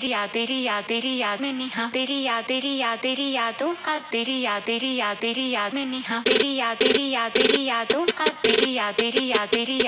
तेरी याद में निहा तेरी यादों का तेरी याद में निहा तेरी यादों का तेरी याद में निहा तेरी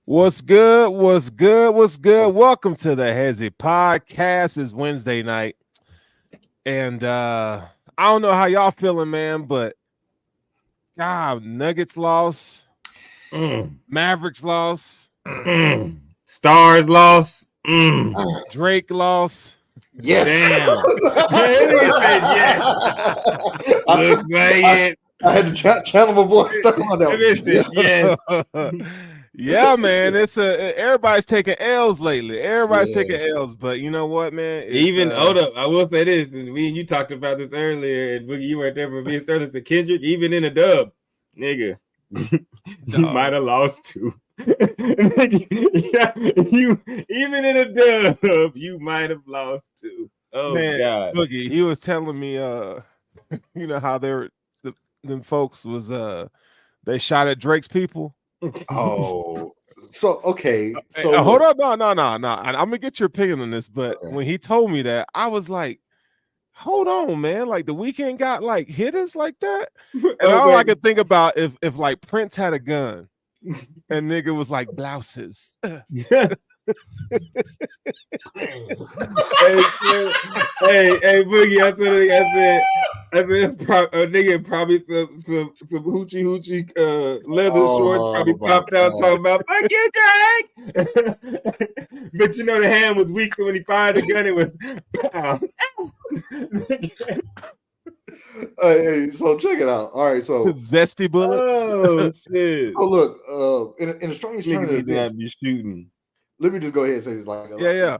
What's good? What's good? What's good? Welcome to the Hesi podcast. It's Wednesday night. And I don't know how y'all feeling, man, but God, Nuggets lost. Mavericks lost. Stars lost. Drake lost. Yes. Damn. Yes. Looks like it. I had to channel my boy stuff on that Yes. Yeah, man. It's everybody's taking L's lately. Everybody's taking L's, but you know what, man? Hold up. I will say this, and you talked about this earlier, and Boogie, you weren't there for me. Sterling said Kendrick, even in a dub, nigga, you might have lost two. Yeah, you even in a dub, you might have lost two. Oh man, God, Boogie, he was telling me, you know how them folks was they shot at Drake's people. Oh, so okay. So hey, hold up, no. I'm gonna get your opinion on this, but when he told me that, I was like, hold on, man. Like the Weeknd got like hitters like that, and all I could think about if like Prince had a gun, and nigga was like blouses. hey, Boogie, I said, a nigga probably some hoochie leather shorts probably popped out talking about fuck you, Drake. But you know the hand was weak, so when he fired the gun, it was pow. Hey, so check it out. All right, so zesty bullets. Oh shit! Oh look, in a strange turn of this, be shooting. Let me just go ahead and say this. Yeah.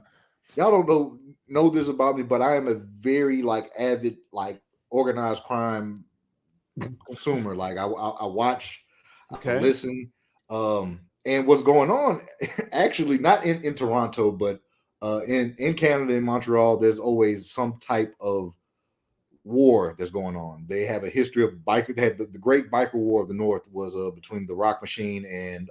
Y'all don't know this about me, but I am a very avid organized crime consumer. Like I watch, I listen, and what's going on? Actually, not in Toronto, but in Canada, in Montreal, there's always some type of war that's going on. They have a history of biker. They had the Great Biker War of the North was between the Rock Machine and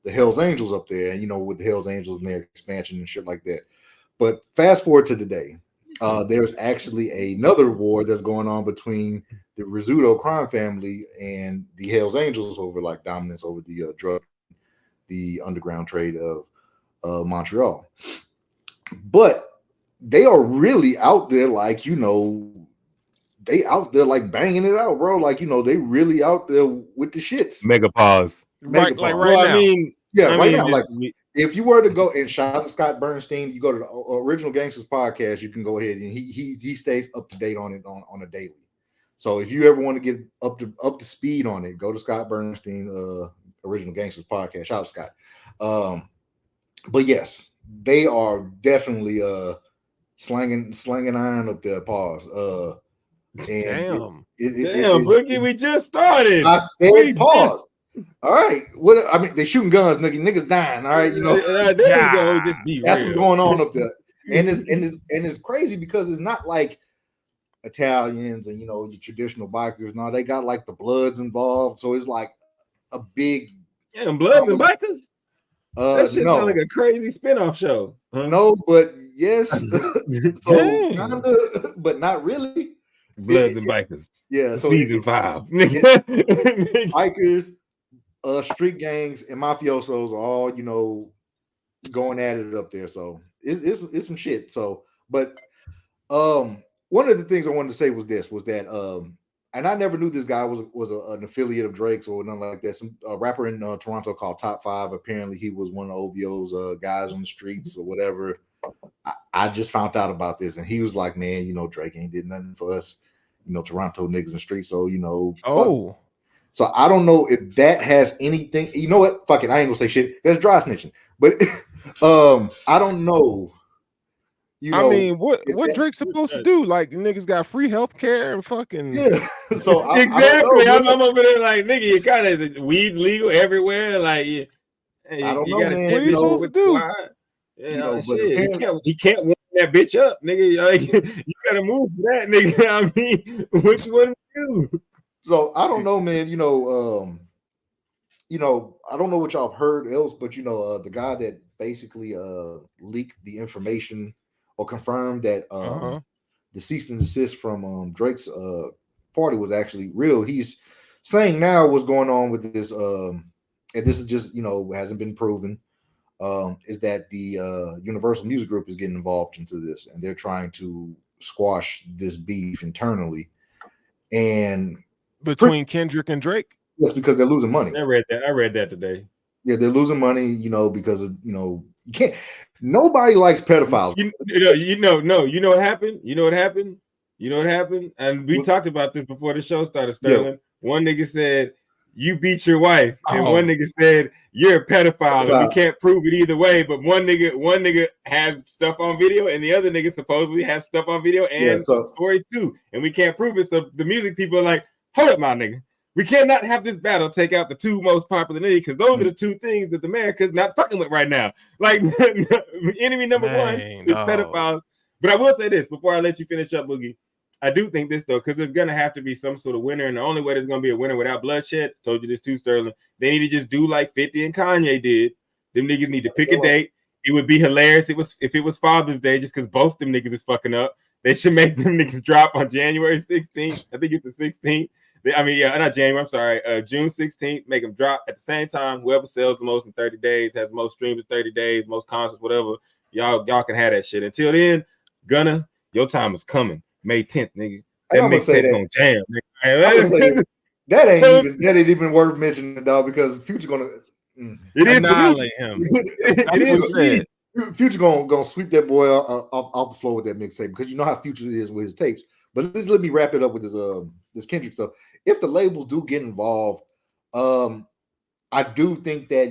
the Hells Angels up there, and you know, with the Hells Angels and their expansion and shit like that. But fast forward to today, there's actually another war that's going on between the Rizzuto crime family and the Hells Angels over dominance over the the underground trade of Montreal. But they are really out there, they out there banging it out, bro. They really out there with the shits. Mega pause. Right now. Right now. If you were to go and shout out to Scott Bernstein, you go to the Original Gangsters podcast, you can go ahead and he stays up to date on it on a daily. So if you ever want to get up to speed on it, go to Scott Bernstein Original Gangsters podcast. Shout out to Scott. But yes, they are definitely slanging iron up there. Pause. Damn, Boogie, we just started. I said pause. All right, they shooting guns, niggas dying. All right, you know, there you go. Just be that's real. what's going on up there, and it's crazy because it's not like Italians and your traditional bikers. No, they got the Bloods involved, so it's like a big Bloods and bikers. That shit no. sounds like a crazy spinoff show. Huh? No, but yes, so kinda, but not really. Bloods and bikers. Yeah, so season 5. Bikers, street gangs, and mafiosos are all going at it up there. So it's some shit. So, but one of the things I wanted to say was that and I never knew this guy was an affiliate of Drake's or nothing like that. Some rapper in Toronto called Top 5. Apparently, he was one of OVO's guys on the streets or whatever. I just found out about this, and he was like, "Man, Drake ain't did nothing for us, Toronto niggas in the street." So oh, so I don't know if that has anything. You know what? Fuck it, I ain't gonna say shit. That's dry snitching. But I don't know. I mean, what Drake's supposed to do? Like, niggas got free health care and fucking So exactly, I'm over there like, nigga, you kind of weed legal everywhere. Like, I don't know, man. What are you supposed to do? Yeah, shit. He can't warm that bitch up, nigga. Like, you gotta move for that, nigga. I mean, what you want to do? So I don't know, man. I don't know what y'all have heard else, but the guy that basically leaked the information or confirmed that the cease and desist from Drake's party was actually real. He's saying now what's going on with this, and this is just hasn't been proven. Is that the Universal Music Group is getting involved into this, and they're trying to squash this beef internally. And between Kendrick and Drake? Yes, because they're losing money. I read that today. Yeah, they're losing money, because of you can't. Nobody likes pedophiles. You know what happened? You know what happened? And we talked about this before the show started, Sterling. Yeah. One nigga said, "You beat your wife," and one nigga said, "You're a pedophile," and we can't prove it either way. But one nigga has stuff on video, and the other nigga supposedly has stuff on video and stories too, and we can't prove it. So the music people are like, "Hold up, my nigga. We cannot have this battle take out the two most popular niggas because those are the two things that America's not fucking with right now. Like, enemy number one is pedophiles." But I will say this before I let you finish up, Boogie. I do think this, though, because there's going to have to be some sort of winner. And the only way there's going to be a winner without bloodshed, told you this too, Sterling, they need to just do like 50 and Kanye did. Them niggas need to pick a date. It would be hilarious if it was Father's Day, just because both them niggas is fucking up. They should make them niggas drop on January 16th. I think it's the 16th. Not January. I'm sorry. June 16th. Make them drop at the same time. Whoever sells the most in 30 days, has the most streams in 30 days, most concerts, whatever. Y'all can have that shit. Until then, Gunna, your time is coming. May 10th, nigga. That mixtape gonna jam. Nigga. That ain't even worth mentioning, dog, because Future gonna annihilate him. Future gonna sweep that boy off the floor with that mixtape, because you know how Future is with his tapes. But let me wrap it up with this Kendrick stuff. If the labels do get involved, I do think that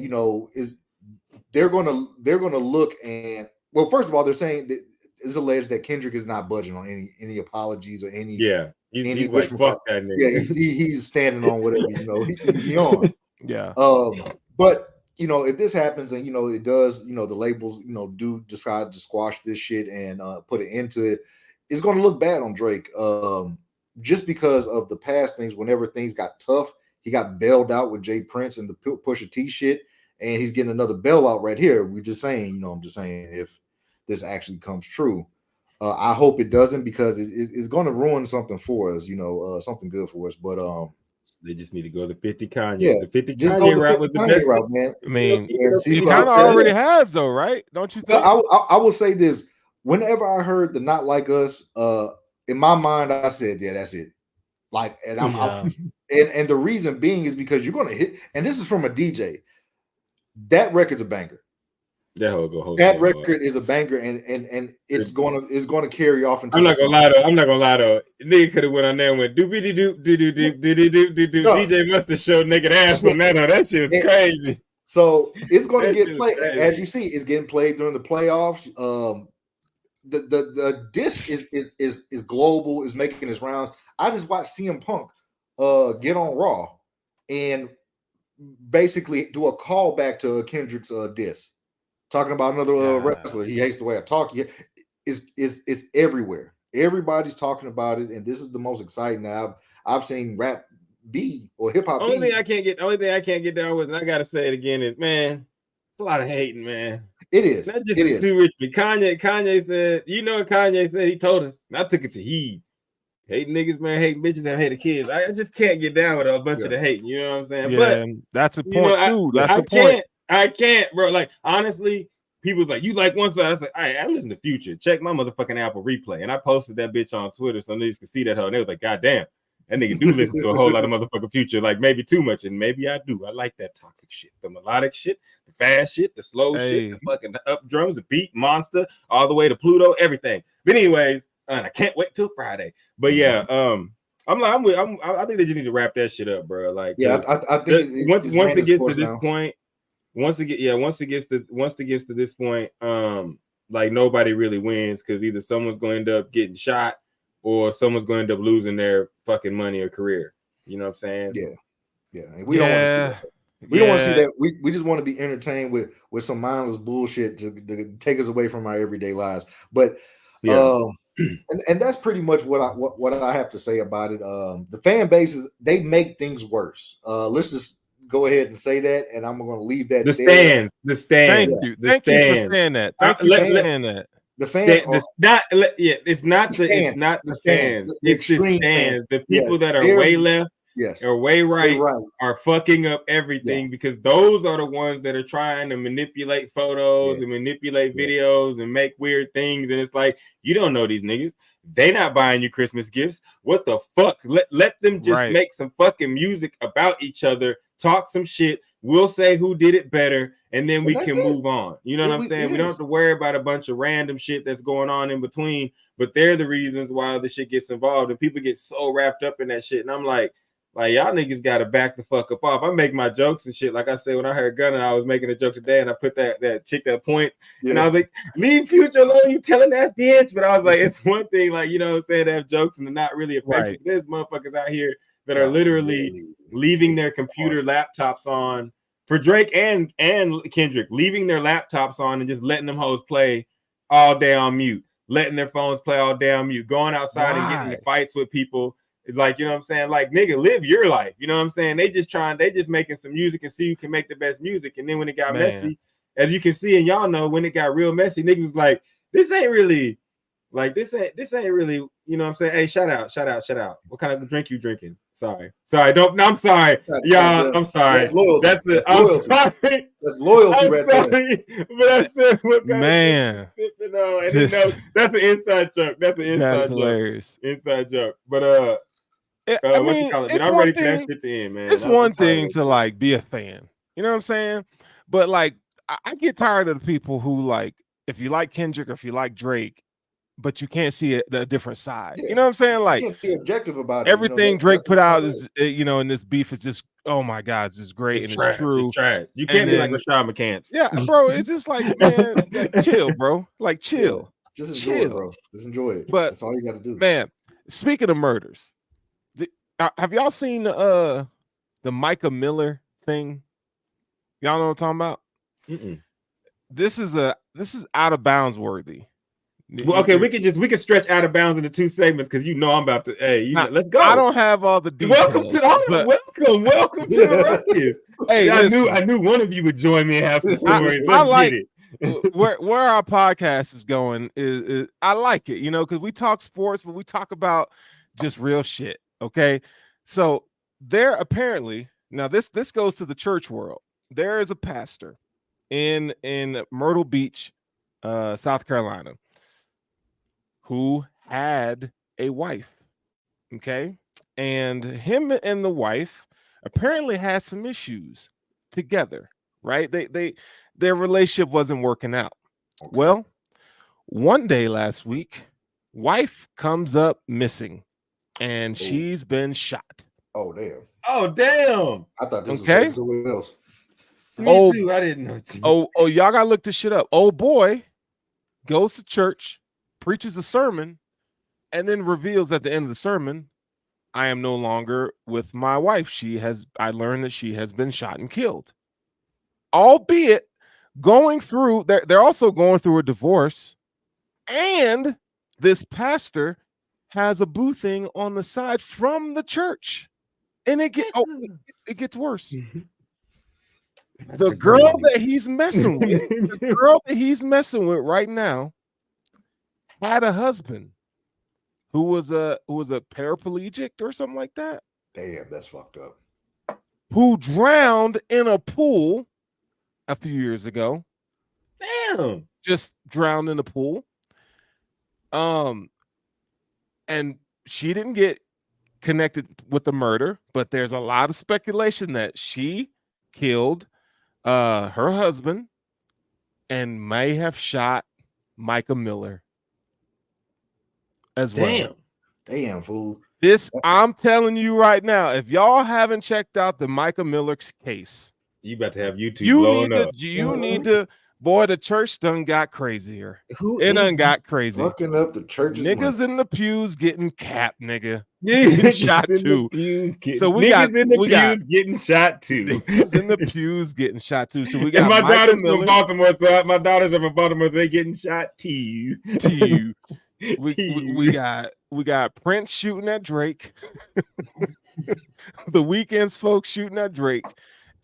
they're gonna look, and well, first of all, they're saying that it's alleged that Kendrick is not budging on any apologies or any. Yeah, he's like, fuck that nigga. Yeah, he's standing on whatever he's on. Yeah. But if this happens and it does, the labels do decide to squash this shit and put an end to it, it's going to look bad on Drake. Just because of the past things. Whenever things got tough, he got bailed out with Jay Prince and the Pusha T shit, and he's getting another bailout right here. I'm just saying if this actually comes true. I hope it doesn't, because it's going to ruin something for us, something good for us. But they just need to go to 50 Kanye. Yeah, the 50 Kanye route was the best route, man. I mean, he kind of already has, though, right? Don't you think? I will say this: whenever I heard the "Not Like Us," in my mind, I said, "Yeah, that's it." Like, and and the reason being is because you're going to hit, and this is from a DJ. That record's a banger. That record is a banger, and it's gonna carry off into. I'm not gonna lie though. Nigga could have went on there and went doobie doop do. DJ must have showed naked ass on that. That shit was crazy. So it's gonna get played, as you see. It's getting played during the playoffs. The disc is global. Is making its rounds. I just watched CM Punk get on Raw and basically do a callback to Kendrick's disc. Talking about another wrestler. He hates the way I talk. It's everywhere. Everybody's talking about it, and this is the most exciting that I've seen rap be or hip hop. Only thing I can't get down with, and I gotta say it again, is man, it's a lot of hating, man. It is. Not just too rich. But Kanye said, Kanye said, he told us, and I took it to heed. Hating niggas, man, hating bitches, and hating kids. I just can't get down with a bunch of the hating. You know what I'm saying? Yeah, but that's a point too. That's a point. I can't, bro. Like, honestly, people's like, you like one side. I was like, all right, I listen to Future. Check my motherfucking Apple replay. And I posted that bitch on Twitter so niggas could see that hoe. And they was like, God damn, that nigga do listen to a whole lot of motherfucking Future. Like, maybe too much. And maybe I do. I like that toxic shit. The melodic shit, the fast shit, the slow shit, the fucking up drums, the beat, monster, all the way to Pluto, everything. But anyways, and I can't wait till Friday. But yeah, I think they just need to wrap that shit up, bro. Like, yeah, I think once it gets to this point, once it gets to this point, like nobody really wins because either someone's going to end up getting shot or someone's going to end up losing their fucking money or career. You know what I'm saying? Yeah. And we don't want to see that. We don't want to see that. We just want to be entertained with some mindless bullshit to take us away from our everyday lives. But and that's pretty much what I have to say about it. The fan bases, they make things worse. Let's just go ahead and say that, and I'm going to leave that. The stands. Thank you for saying that. Thank you for saying that. The fans it's not the stands. It's the stands. The people that are way left or way right are fucking up everything because those are the ones that are trying to manipulate photos and manipulate videos and make weird things. And it's like, you don't know these niggas. They not buying you Christmas gifts. What the fuck? Let them just make some fucking music about each other, talk some shit. We'll say who did it better, and then we can move on. You know what I'm saying? We don't have to worry about a bunch of random shit that's going on in between, but they're the reasons why the shit gets involved, and people get so wrapped up in that shit. And I'm like y'all niggas got to back the fuck up off. I make my jokes and shit. Like I said, when I heard Gunna, I was making a joke today, and I put that chick that points, and I was like, leave Future alone, you telling that bitch. But I was like, it's one thing, like, you know what I'm saying, to have jokes and to not really effective. There's motherfuckers out here that are literally leaving their computer laptops on for Drake and Kendrick, leaving their laptops on and just letting them hoes play all day on mute, letting their phones play all day on mute, going outside and getting in fights with people. Like, you know what I'm saying? Like, nigga, live your life. You know what I'm saying? They just making some music and see who can make the best music. And then when it got messy, as you can see, and y'all know, when it got real messy, niggas was like, this ain't really, you know what I'm saying? Hey, shout out. What kind of drink you drinking? Sorry. I'm sorry. Y'all, I'm sorry. That's loyalty. That's loyalty right there. But I said, what kind of sipping on? And that's an inside joke. That's hilarious. Inside joke. But I mean, I'm ready for that shit to end, man. It's one thing to like be a fan. You know what I'm saying? But like, I get tired of the people who, like, if you like Kendrick or if you like Drake, but you can't see the different side. You know what I'm saying? Like, you can't be objective about it. Everything Drake put out is, you know, in this beef is just, oh my God, it's just great. It's true. It's trash. You can't be like Rashad McCants. Yeah, bro. It's just like, man, like, chill, bro. Like, chill. Yeah, just enjoy it, bro. Just enjoy it. But that's all you got to do. Man, speaking of murders, have y'all seen the Micah Miller thing? Y'all know what I'm talking about? Mm-mm. This is out of bounds worthy. Well, okay, we can stretch out of bounds into two segments because you know I'm about to. Hey, let's go. I don't have all the details. Welcome to the Ruckus. Hey, I knew one of you would join me and have some stories. I like it. where our podcast is going is I like it, you know, because we talk sports, but we talk about just real shit. Okay, so there apparently now this goes to the church world. There is a pastor in Myrtle Beach, South Carolina, who had a wife, okay? And him and the wife apparently had some issues together, right? Their relationship wasn't working out. Okay. Well, one day last week, wife comes up missing, and she's been shot. Oh, damn. Oh, damn. I thought this was someone else. Me too. I didn't know. Oh, y'all gotta look this shit up. Oh boy goes to church, preaches a sermon, and then reveals at the end of the sermon, I am no longer with my wife. I learned that she has been shot and killed. Albeit they're also going through a divorce, and this pastor has a boo thing on the side from the church. And it gets worse. The girl that he's messing with, right now, had a husband who was a paraplegic or something like that. Damn, that's fucked up. Who drowned in a pool a few years ago. Damn, just drowned in a pool. And she didn't get connected with the murder, but there's a lot of speculation that she killed her husband and may have shot Micah Miller as well. Damn, fool. I'm telling you right now, if y'all haven't checked out the Micah Miller case, you about to have YouTube blowing up. You need to Boy, the church done got crazier. It done got crazy. Fucking up the churches. Niggas in the pews getting capped, nigga. Yeah, getting shot too. So we got in the pews getting shot too. Niggas in the pews getting shot too. So we got my Michael daughters Miller. from Baltimore. So my daughters are from Baltimore. So they getting shot too. We got Prince shooting at Drake. The Weeknd's folks shooting at Drake.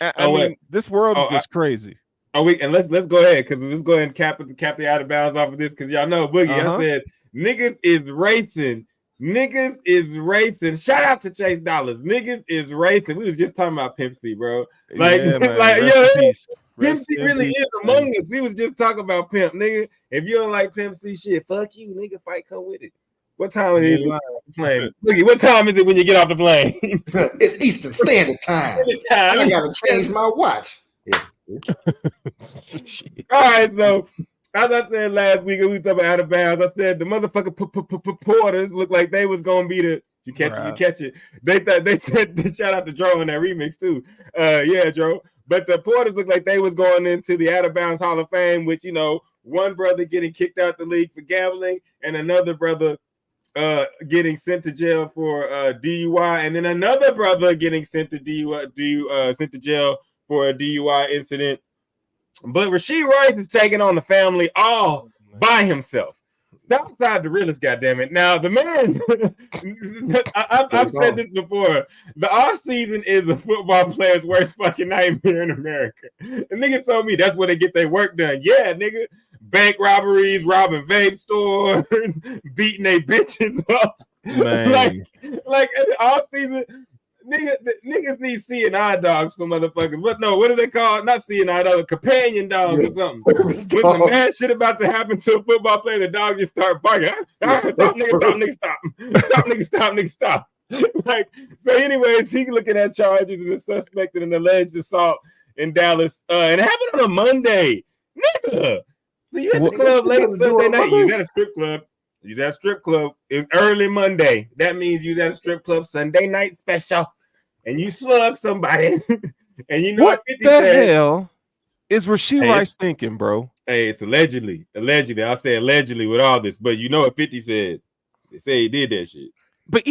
I mean, this world is just crazy. And let's go ahead because let's go ahead and cap the out of bounds off of this because y'all know Boogie. I said niggas is racing. Niggas is racing. Shout out to Chase Dollars. Niggas is racing. We was just talking about Pimp C, bro. Like, yeah, Pimp C really is among us. We was just talking about Pimp, nigga. If you don't like Pimp C shit, fuck you, nigga. Fight come with it. What time is it? Plane? Boogie, what time is it when you get off the plane? It's Eastern Standard Time. I gotta change my watch. Yeah. All right, so as I said last week, we talked about out of bounds. I said the motherfucking Porters look like they was gonna be the you catch it. They said shout out to Dro in that remix too. Yeah, Dro. But the Porters look like they was going into the out of bounds Hall of Fame, with one brother getting kicked out the league for gambling, and another brother getting sent to jail for DUI, and then another brother getting sent to sent to jail for a DUI incident. But Rasheed Rice is taking on the family all by himself. Southside the realest, goddammit. Now, the man, I've said this before, the off season is a football player's worst fucking nightmare in America. The nigga told me that's where they get their work done. Yeah, nigga. Bank robberies, robbing vape stores, beating they bitches up. Man. like in the off season, niggas need CNI dogs for motherfuckers. What do they call it? Not CNI dogs, companion dogs or something. When some bad shit about to happen to a football player, the dog just start barking. Stop, nigga, stop. Stop, nigga, stop. Like, so anyways, he looking at charges as a suspect in an alleged assault in Dallas. And it happened on a Monday. Nigga. So you at the club late Sunday night. You was at a strip club. You was at a strip club. It was early Monday. That means you was at a strip club Sunday night special. And you slug somebody. And you know what the hell is Rasheed Rice thinking, bro? Hey, it's allegedly. I'll say allegedly with all this. But you know what 50 said. They say he did that shit. But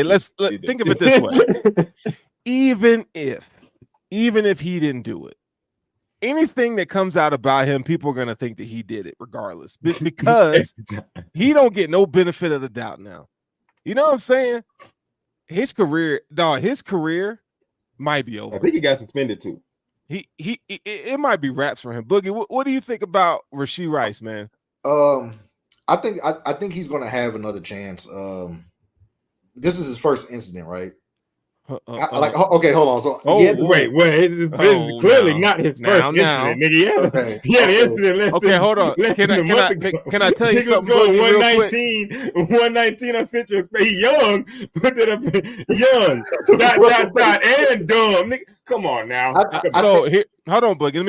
let's think of it this way. even if he didn't do it, anything that comes out about him, people are going to think that he did it regardless, because he don't get no benefit of the doubt now. You know what I'm saying? His career might be over. I think he got suspended too. It might be wraps for him. Boogie, what do you think about Rasheed Rice, man? I think he's going to have another chance. This is his first incident, right? Okay, hold on. So wait, this is clearly not his first incident, nigga. Yeah, okay. The incident. Okay, hold on. Can I tell you something? 119 on Citrus. He young, put it up, young. Dot and dumb. Nigga, come on now. Here, hold on, Boogie. Let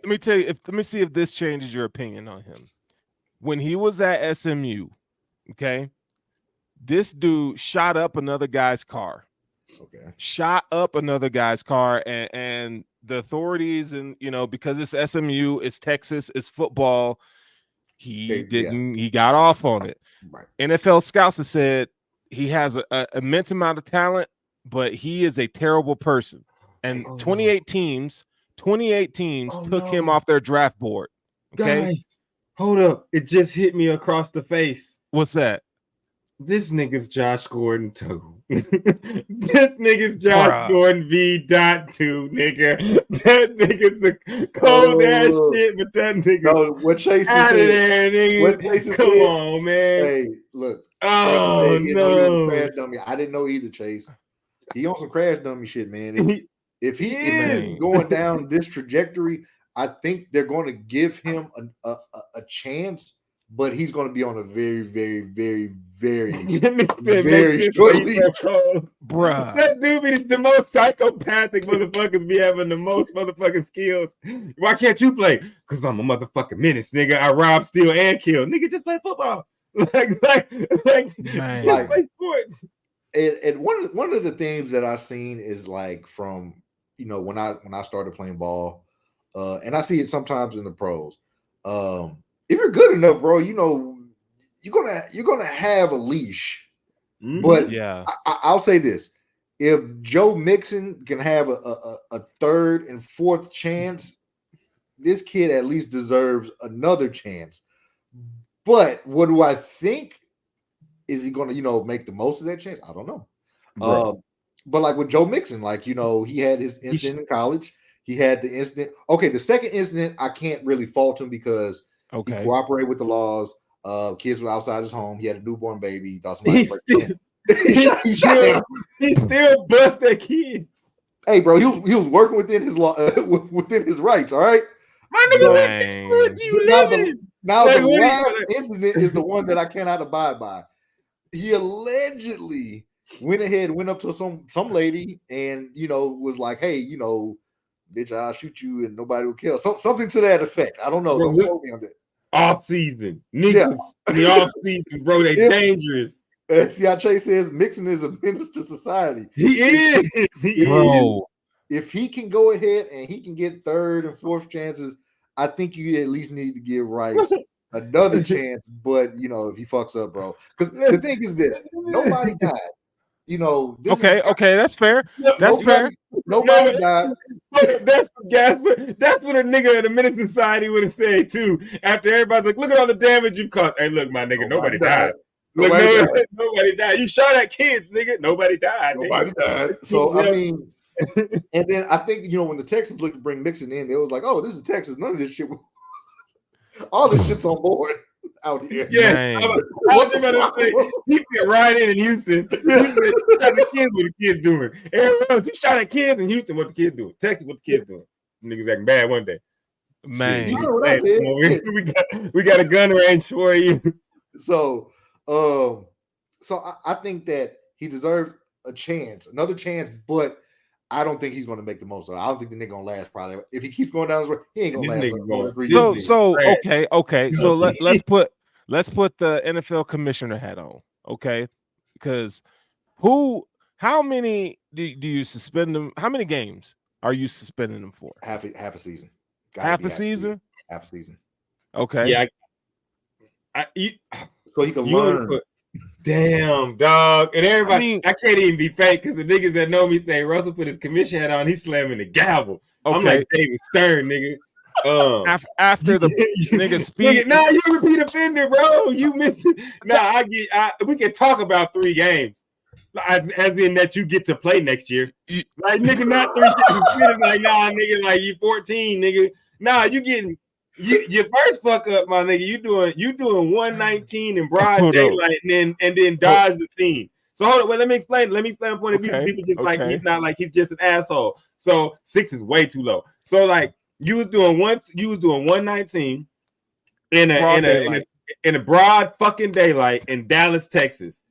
me tell you. Let me see if this changes your opinion on him. When he was at SMU, okay, this dude shot up another guy's car. And the authorities, and because it's SMU, it's Texas, it's football, he got off on it. Right. NFL scouts have said he has an immense amount of talent, but he is a terrible person. And 28 teams took him off their draft board. Okay, guys, hold up, it just hit me across the face. What's that? This nigga's Josh Gordon too. This nigga's Josh Gordon V.2, nigga. That nigga's a cold ass shit, but that nigga what Chase out of there, nigga. Come on, man. Hey, look. Oh no. Crash dummy. I didn't know either, Chase. He on some crash dummy shit, man. If he's going down this trajectory, I think they're going to give him a chance. But he's going to be on a very, very, very, very, very short leash. Bruh. That dude be the most psychopathic motherfuckers be having the most motherfucking skills. Why can't you play? Because I'm a motherfucking menace, nigga. I rob, steal, and kill. Nigga, just play football. Like just play sports. And one of the things that I've seen is like from, when I started playing ball, and I see it sometimes in the pros. if you're good enough, bro, you know you're gonna have a leash. But I'll say this: if Joe Mixon can have a third and fourth chance, this kid at least deserves another chance. But what do I think? Is he going to, make the most of that chance? I don't know. But like with Joe Mixon, like, he had his incident in college. He had the incident. Okay, the second incident, I can't really fault him because he cooperated with the laws. Kids were outside his home. He had a newborn baby. He thought somebody he still bust at kids. Hey, bro, he was working within his law, within his rights. All right. My nigga, what do you live in? Now the last incident is the one that I cannot abide by. He allegedly went up to some lady and was like, "Hey, bitch, I'll shoot you and nobody will kill." Something to that effect. I don't know. Don't quote me on that. Off season, niggas in the off season, bro. They dangerous. See how Chase says Mixon is a menace to society. He is. Bro. If he can go ahead and he can get third and fourth chances, I think you at least need to give Rice another chance. But if he fucks up, bro, because the thing is this: nobody died. Okay, that's fair. That's fair. Nobody died. That's what a nigga in the Menace Society would have said too. After everybody's like, "Look at all the damage you've caused." Hey, look, my nigga, nobody died. Look, nobody died. You shot at kids, nigga. Nobody died. Nobody died. So I mean. And then I think when the Texans looked to bring Mixon in, it was like, "Oh, this is Texas. None of this shit, all this shit's on board out here." Yeah, I was about to say he fit right in Houston. He said, "Shot at kids, what the kids doing?" Everyone else, you shot at kids in Houston, what the kids doing? Texas, what the kids doing? Niggas acting bad one day. Man, we got a gun range for you. So I think that he deserves another chance, but I don't think he's going to make the most of it. I don't think the nigga going to last probably. If he keeps going down his way, he ain't going to last. Okay. So let's put the NFL commissioner hat on, okay? Because how many do you suspend them? How many games are you suspending them for? Half a season. Half a season? Half a season. Okay. Yeah. So he can learn. Damn, dog. And everybody, I can't even be fake because the niggas that know me say Russell put his commission hat on, he's slamming the gavel. Okay. I'm like David Stern, nigga. After the nigga speak. Nah, you repeat offender, bro. You missed it. Nah, we can talk about 3 games. As in that you get to play next year. Like, nigga, not 3 games. Like, nah, nigga, like you 14, nigga. Nah, you getting your first fuck up, my nigga. You doing 119 in broad daylight and then dodge the scene. So hold on, let me explain a point of view. People just like he's not like he's just an asshole. So 6 is way too low. So like you was doing 119 in a broad fucking daylight in Dallas, Texas.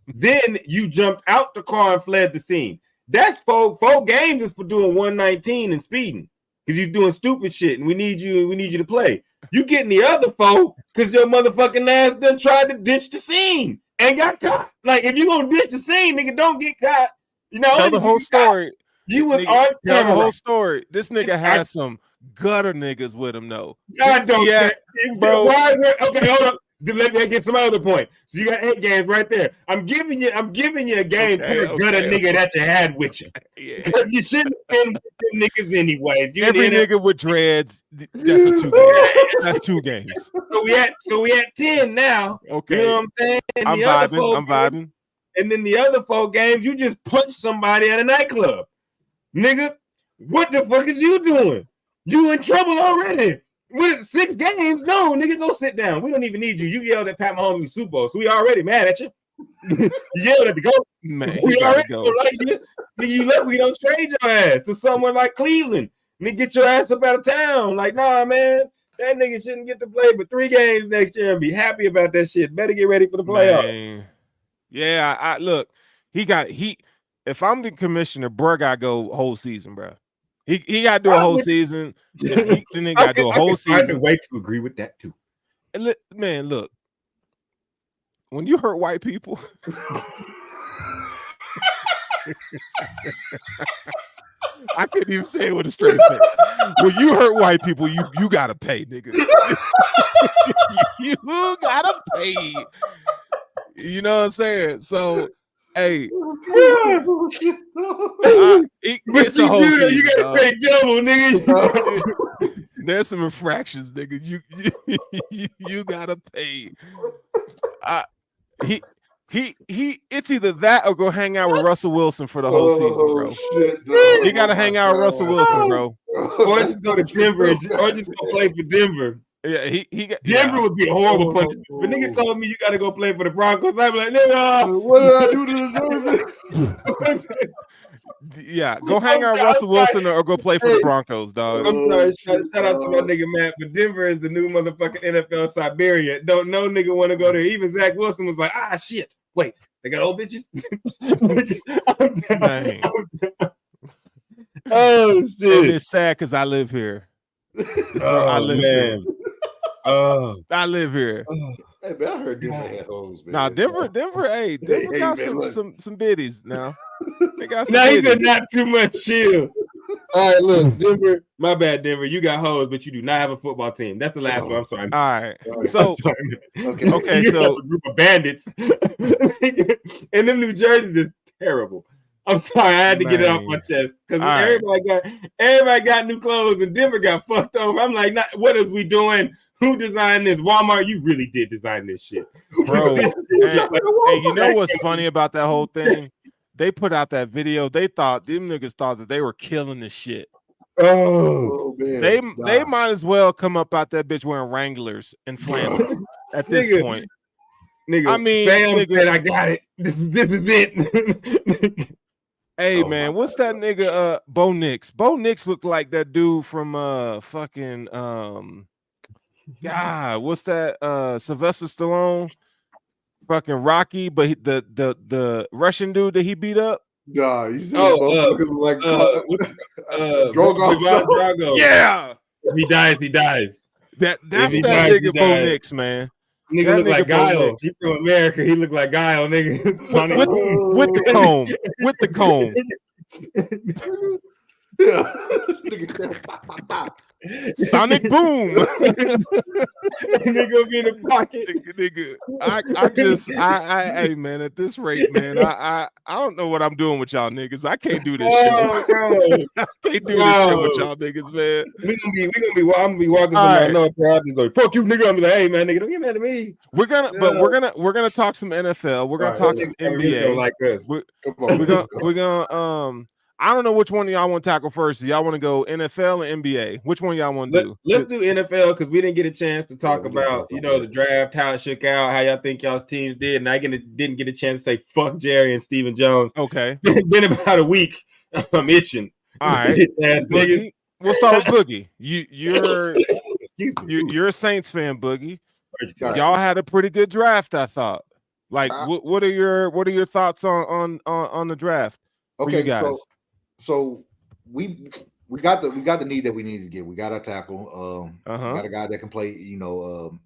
Then you jumped out the car and fled the scene. That's 4 games is for doing 119 and speeding. Because you're doing stupid shit and we need you to play. You getting the other 4 because your motherfucking ass done tried to ditch the scene and got caught. Like, if you gonna ditch the scene, nigga, don't get caught. Tell the whole story. You was on camera. Tell the whole story. This nigga has some gutter niggas with him, though. God don't bro. Okay, hold up. Let me get some other point. So you got 8 games right there. I'm giving you a game per gutter nigga that you had with you. Because you shouldn't have been with them niggas anyways. Every nigga with dreads, that's a 2 games. That's 2 games. So we at 10 now. Okay. You know what I'm saying? And I'm vibing. And then the other 4 games, you just punched somebody at a nightclub. Nigga, what the fuck is you doing? You in trouble already. With 6 games, no, nigga, go sit down. We don't even need you. You yelled at Pat Mahomes in the Super Bowl, so we already mad at you. You yelled at the GOAT. Man, so we already don't like you. Nigga, you look, we don't trade your ass to someone like Cleveland. Nigga, get your ass up out of town. Like, nah, man, that nigga shouldn't get to play but 3 games next year and be happy about that shit. Better get ready for the playoffs. Man. Yeah, I look, if I'm the commissioner, bro, gotta go whole season, bro. He got to do a whole season. Then he got to do a whole season. I can wait to agree with that too. Man, look, when you hurt white people, I can't even say it with a straight face. When you hurt white people, you gotta pay, nigga. You gotta pay. You know what I'm saying? So, hey, it's a whole season, you gotta pay double, nigga. There's some infractions, nigga. You gotta pay. He it's either that or go hang out with Russell Wilson for the whole season, bro. Shit, You gotta hang out with Russell Wilson, bro. Or just go to Denver, or just go play for Denver. Yeah, Denver would be a horrible punishment. If a nigga told me you gotta go play for the Broncos, I'd be like, nigga, what did I do to deserve this? Yeah, go hang out with Russell Wilson or go play for the Broncos, dog. I'm sorry, shout out to my nigga Matt, but Denver is the new motherfucking NFL Siberia. Don't no nigga want to go there. Even Zach Wilson was like, shit. Wait, they got old bitches? Oh shit. And it's sad because I live here. I live here. I live here. Hey, man, I heard Denver had hoes, man. Nah, Denver, hey, Denver got some biddies now. They got some he biddies. said not too much chill. All right, look, Denver, my bad, Denver. You got hoes, but you do not have a football team. That's the last one. I'm sorry. All right. So, okay, you so have a group of bandits. And them New Jerseys is terrible. I'm sorry, I had to get it off my chest because everybody got new clothes and Denver got fucked over. I'm like, what is we doing? Who designed this? Walmart, you really did design this shit, bro. Hey, you know what's funny about that whole thing? They put out that video. Them niggas thought that they were killing the shit. Oh man, they might as well come up out that bitch wearing Wranglers and flannel at this point. Nigga, I mean, Sam said, I got it. This is it. Hey man, what's that nigga? Bo Nix. Bo Nix looked like that dude from fucking God, what's that? Sylvester Stallone, fucking Rocky, but the Russian dude that he beat up. Nah, you see Drago. Yeah, he dies. That's that nigga Bo Nix, man. Nigga look like Guile. He from America. He look like Guile, nigga. with the comb. With the comb. Yeah. Sonic boom. Nigga be in the pocket. Nigga, hey man, at this rate, man, I don't know what I'm doing with y'all niggas. I can't do this shit. I can't do this shit with y'all niggas, man. I'm gonna be walking somewhere. I know if I just like, fuck you, nigga. I'm like, hey man, nigga, don't get mad at me. We're gonna talk some NFL. We're gonna talk some NBA. Like us. We're gonna I don't know which one of y'all want to tackle first. Y'all want to go NFL or NBA? Which one y'all want to do? Let's do NFL because we didn't get a chance to talk about, the draft, how it shook out, how y'all think y'all's teams did, and I didn't get a chance to say fuck Jerry and Stephen Jones. Okay. Been about a week. I'm itching. All right. Boogie, we'll start with Boogie. You're a Saints fan, Boogie. Y'all had a pretty good draft, I thought. Like, what are your thoughts on the draft? Okay, you guys? So we got the need that we needed to get. We got our tackle. Got a guy that can play, who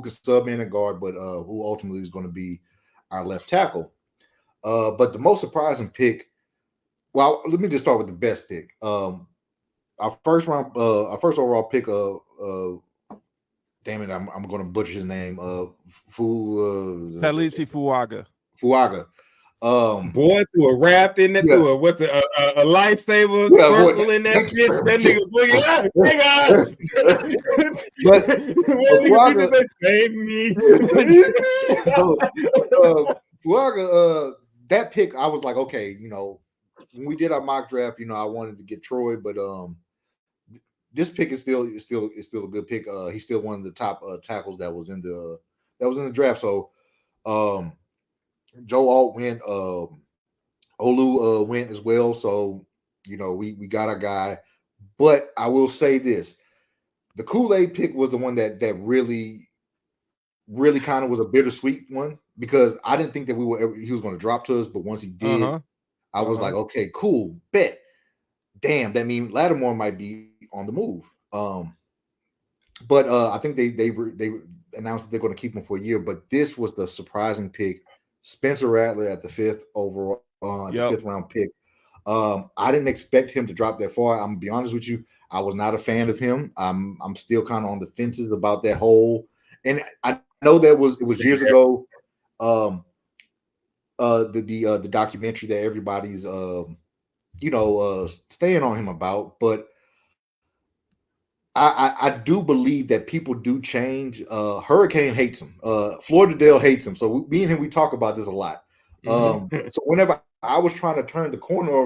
can sub in a guard, but who ultimately is going to be our left tackle. But the most surprising pick. Well, let me just start with the best pick. Our first overall pick. Damn it, I'm going to butcher his name. Talisi Fuaga. Boy, threw a raft in that, threw a lifesaver circle in that shit. That nigga boogie. But save me. Fuaga, that pick, I was like, okay, when we did our mock draft, I wanted to get Troy, but this pick is still a good pick. He's still one of the top tackles that was in the draft. So Joe Alt went, Olu went as well. So, we got our guy. But I will say this. The Kool-Aid pick was the one that really, really kind of was a bittersweet one because I didn't think that he was going to drop to us. But once he did, I was like, okay, cool, bet. Damn, that means Lattimore might be on the move. But I think they announced that they're going to keep him for a year. But this was the surprising pick. Spencer Rattler at the fifth overall, 5th round pick. I didn't expect him to drop that far. I'm gonna be honest with you. I was not a fan of him. I'm still kind of on the fences about that whole. And I know it was years ago. The documentary that everybody's staying on him about, but I do believe that people do change. Hurricane hates him. Florida Dale hates him. So me and him, we talk about this a lot. So whenever I was trying to turn the corner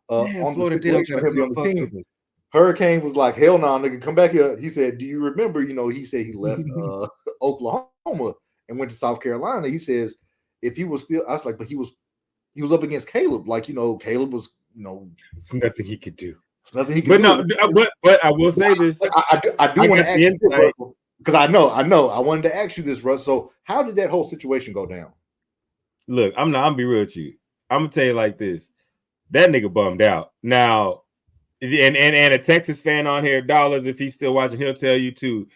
of him on Florida the situation Dale of him on the team, Hurricane was like, hell no, nigga, come back here. He said, do you remember, he said he left Oklahoma and went to South Carolina. He says, if he was still, I was like, but he was up against Caleb. Like, Caleb was, it's nothing he could do. It's nothing he could but do. No, but I will say this. I do want to ask you, because I know. I wanted to ask you this, Russ. So how did that whole situation go down? Look, I'm gonna be real with you. I'm gonna tell you like this. That nigga bummed out. Now, and a Texas fan on here, dollars, if he's still watching, he'll tell you too.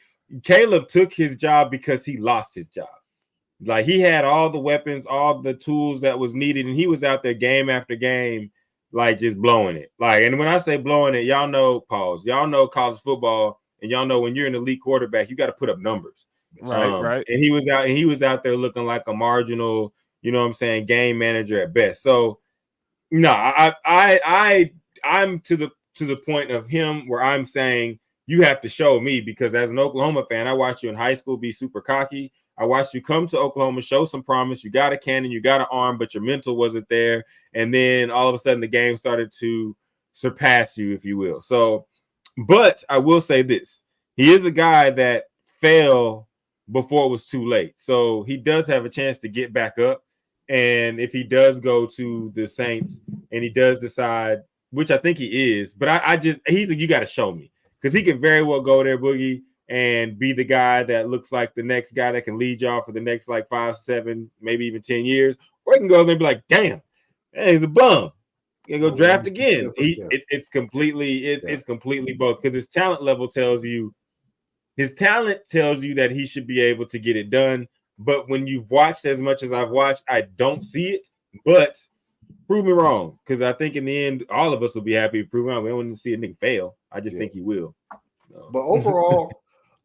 Caleb took his job because he lost his job. Like, he had all the weapons, all the tools that was needed, and he was out there game after game, like, just blowing it. Like, and when I say blowing it, y'all know, y'all know college football, and y'all know when you're an elite quarterback, you got to put up numbers. Right. And he was out there looking like a marginal, game manager at best. So no, I'm to the point of him where I'm saying you have to show me, because as an Oklahoma fan, I watched you in high school be super cocky. I watched you come to Oklahoma, show some promise. You got a cannon, you got an arm, but your mental wasn't there. And then all of a sudden the game started to surpass you, if you will. So, but I will say this. He is a guy that fell before it was too late. So he does have a chance to get back up. And if he does go to the Saints and he does decide, which I think he is, but he's like, you got to show me, because he can very well go there, Boogie, and be the guy that looks like the next guy that can lead y'all for the next like 5, 7, maybe even 10 years. Or he can go there and be like, damn, hey, he's a bum. You go draft again. It's completely both, because his talent level tells you that he should be able to get it done. But when you've watched as much as I've watched, I don't see it. But prove me wrong, because I think in the end, all of us will be happy to prove wrong. We don't want to see a nigga fail. I just think he will. But overall,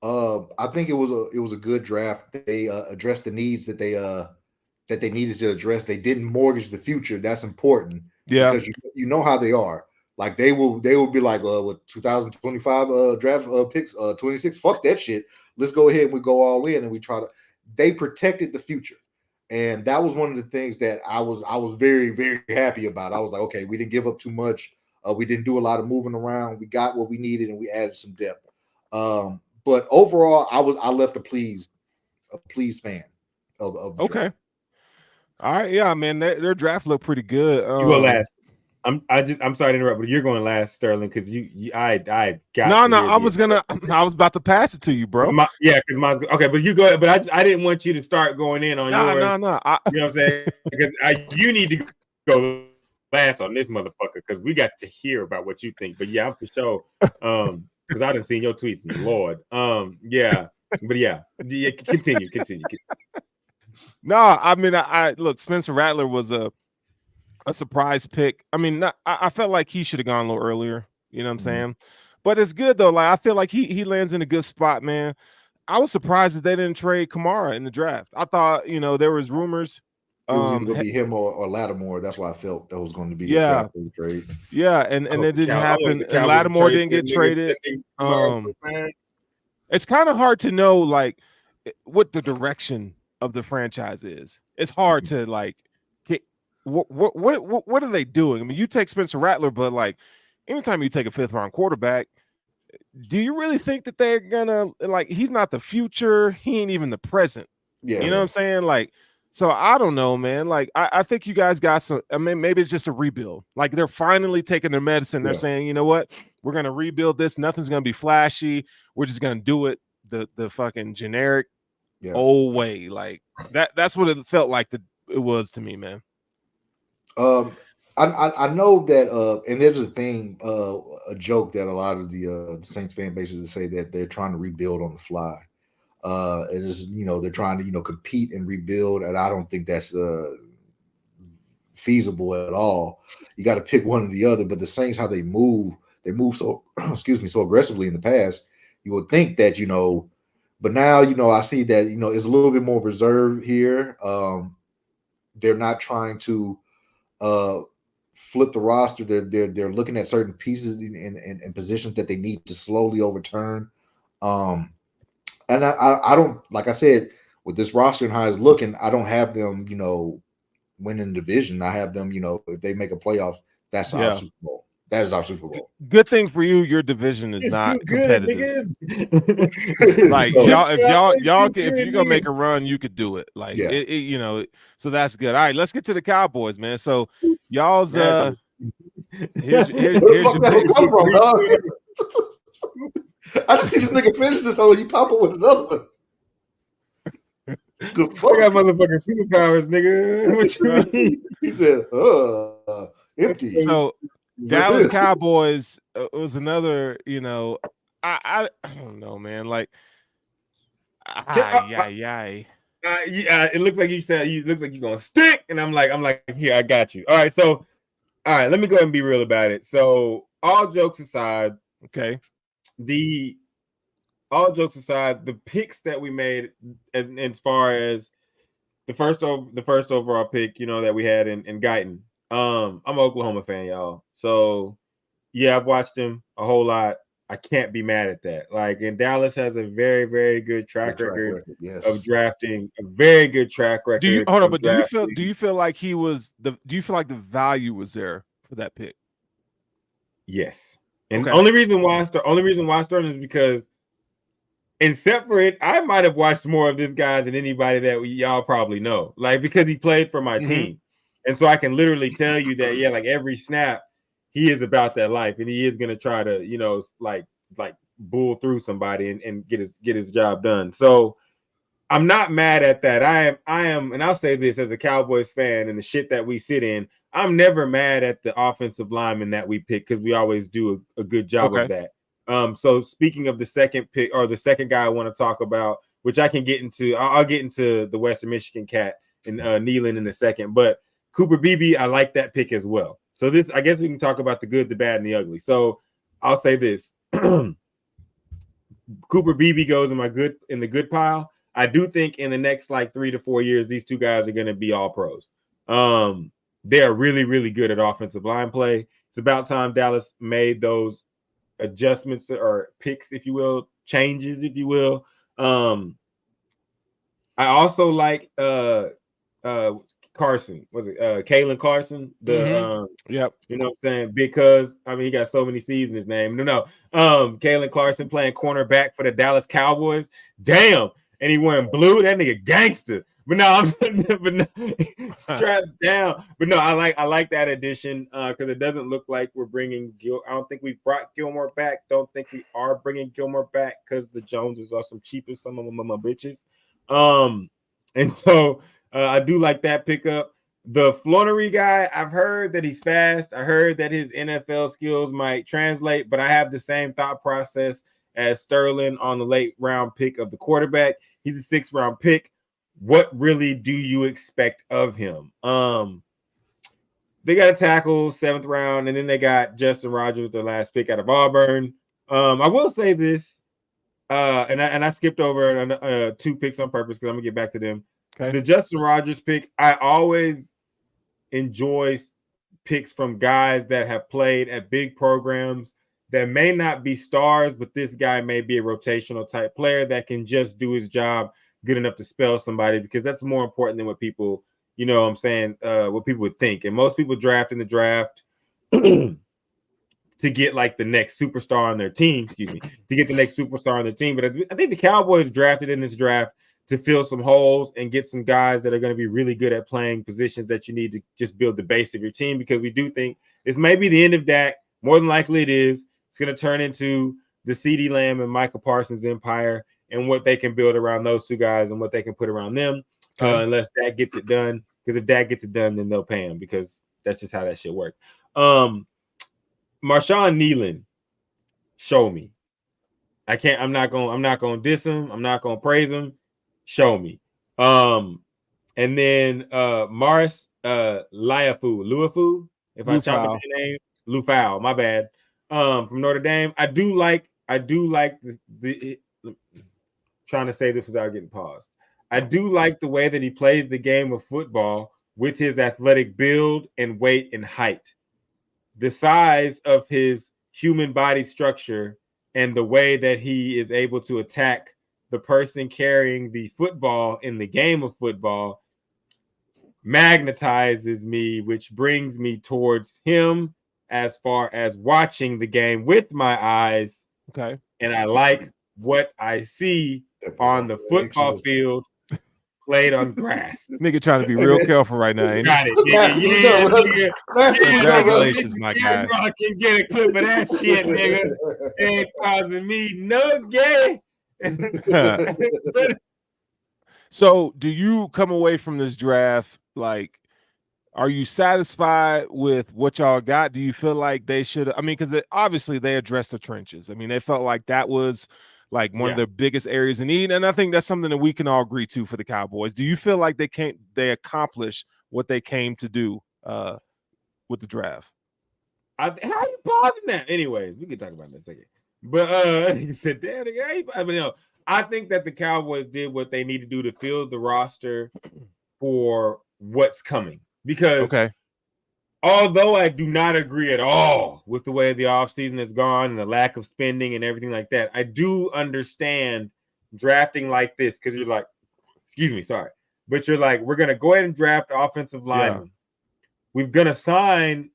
I think it was a good draft. They addressed the needs that they needed to address. They didn't mortgage the future. That's important. Yeah, because you know how they are. Like, they will be like, with 2025 draft picks, 26. Fuck that shit. Let's go ahead and we go all in and we try to. They protected the future, and that was one of the things that I was very, very happy about. I was like, okay, we didn't give up too much. We didn't do a lot of moving around. We got what we needed, and we added some depth. But overall, I left a pleased fan of okay. draft. All right, yeah, man, their draft looked pretty good. You go last. I'm sorry to interrupt, but you're going last, Sterling, because I got no. I was about to pass it to you, bro. Because okay, but you go ahead. But I didn't want you to start going in on yours. No. You know what I'm saying? Because you need to go last on this motherfucker, because we got to hear about what you think. But yeah, I'm for sure. Because I done seen your tweets, Lord. Yeah, but yeah, continue. No, I mean, I look, Spencer Rattler was a surprise pick. I mean, I felt like he should have gone a little earlier. You know what I'm saying? But it's good though. Like, I feel like he lands in a good spot, man. I was surprised that they didn't trade Kamara in the draft. I thought, there was rumors. It was either going to be him or Lattimore. That's why I felt that was going to be a trade. Yeah, and it didn't happen. And Lattimore didn't get traded. It's kind of hard to know like what the direction of the franchise is. It's hard to like. What are they doing? I mean, you take Spencer Rattler, but like anytime you take a 5th round quarterback, do you really think that they're gonna like? He's not the future. He ain't even the present. Yeah, you know what I'm saying? Like, so I don't know, man. Like, I think you guys got some. I mean, maybe it's just a rebuild. Like, they're finally taking their medicine. They're saying, you know what? We're gonna rebuild this. Nothing's gonna be flashy. We're just gonna do it the fucking generic old way. Like that's what it felt like it was to me, man. I know that, and there's a thing, a joke that a lot of the Saints fan bases say that they're trying to rebuild on the fly. It is, they're trying to, compete and rebuild, and I don't think that's feasible at all. You got to pick one or the other. But the Saints, how they move so so aggressively in the past. You would think that but now I see that it's a little bit more reserved here. They're not trying to flip the roster. They're looking at certain pieces and positions that they need to slowly overturn. And I don't, like I said, with this roster and how it's looking, I don't have them, winning the division. I have them, if they make a playoffs, that's our Super Bowl. That is our Super Bowl. Good thing for you, your division is not competitive. Like if you're gonna make a run, you could do it. Like so that's good. All right, let's get to the Cowboys, man. So y'all's here's your picks. I just see this nigga finish this whole. You pop up with another one. I got motherfucking superpowers, nigga. What you mean? He said, empty. So Dallas Cowboys was another, I don't know, man. Like, yeah, it looks like you said it looks like you're gonna stick, and I'm like, here, I got you. All right, let me go ahead and be real about it. So, all jokes aside, okay, the picks that we made as far as the first overall pick, that we had in Guyton. I'm an Oklahoma fan, y'all. So yeah, I've watched him a whole lot. I can't be mad at that. Like, and Dallas has a very, very good track record of drafting, a very good track record. Do you feel like do you feel like the value was there for that pick? Yes. And the only reason why I started is because except for it, I might have watched more of this guy than anybody that y'all probably know. Like, because he played for my team. And so I can literally tell you that, like every snap, he is about that life, and he is gonna try to, like bull through somebody and get his job done. So I'm not mad at that. I am, and I'll say this as a Cowboys fan and the shit that we sit in, I'm never mad at the offensive lineman that we pick because we always do a good job of that. So speaking of the second pick or the second guy I want to talk about, which I can get into, I'll get into the Western Michigan cat and Nealon in a second, but Cooper Beebe, I like that pick as well. So this, I guess we can talk about the good, the bad, and the ugly. So I'll say this: Cooper Beebe goes in the good pile. I do think in the next 3 to 4 years, these two guys are going to be all pros. They are really, really good at offensive line play. It's about time Dallas made those adjustments or picks, if you will, changes, if you will. I also like Carson. Was it Kalen Carson? Yep. You know what I'm saying? Because he got so many C's in his name. No. Kalen Carson playing cornerback for the Dallas Cowboys. Damn. And he wearing blue. That nigga gangster. But no, straps down. But no, I like that addition because it doesn't look like we're bringing I don't think we brought Gilmore back. Don't think we are bringing Gilmore back because the Joneses are some cheapest, some of them are my bitches. And so I do like that pickup. The Flonery guy, I've heard that he's fast. I heard that his NFL skills might translate, but I have the same thought process as Sterling on the late round pick of the quarterback. He's a 6th round pick. What really do you expect of him? They got a tackle 7th round, and then they got Justin Rogers, their last pick out of Auburn. I will say this, and I skipped over 2 picks on purpose because I'm gonna get back to them. Okay. The Justin Rogers pick, I always enjoy picks from guys that have played at big programs that may not be stars, but this guy may be a rotational type player that can just do his job good enough to spell somebody, because that's more important than what people, what people would think. And most people draft in the draft to get like the next superstar on their team, to get the next superstar on their team. But I think the Cowboys drafted in this draft to fill some holes and get some guys that are going to be really good at playing positions that you need to just build the base of your team, because we do think this may be the end of Dak. More than likely it is. It's going to turn into the CeeDee Lamb and Michael Parsons empire and what they can build around those two guys and what they can put around them, unless Dak gets it done. Because if Dak gets it done, then they'll pay him, because that's just how that shit works. Marshawn Nealon, show me. I'm not gonna diss him. I'm not gonna praise him. Show me. And then Morris Luafu, if I chop up your name, Lufau, my bad. From Notre Dame. I do like the trying to say this without getting paused. I do like the way that he plays the game of football with his athletic build and weight and height. The size of his human body structure and the way that he is able to attack the person carrying the football in the game of football magnetizes me, which brings me towards him as far as watching the game with my eyes. Okay. And I like what I see on the football field played on grass. This nigga trying to be real careful right now. Got it. Congratulations, my guy. I can get a clip of that shit, nigga. Ain't causing me no gay. So, do you come away from this draft like? Are you satisfied with what y'all got? Do you feel like they should? I mean, because obviously they addressed the trenches. I mean, they felt like that was like one of their biggest areas in need, and I think that's something that we can all agree to for the Cowboys. Do you feel like they accomplished what they came to do with the draft? How are you pausing that? Anyways, we can talk about that in a second. But he said, "Damn, I mean, no, I think that the Cowboys did what they need to do to fill the roster for what's coming." Because although I do not agree at all with the way the offseason has gone and the lack of spending and everything like that, I do understand drafting like this because you're like, but you're like, we're going to go ahead and draft offensive linemen. We're going to sign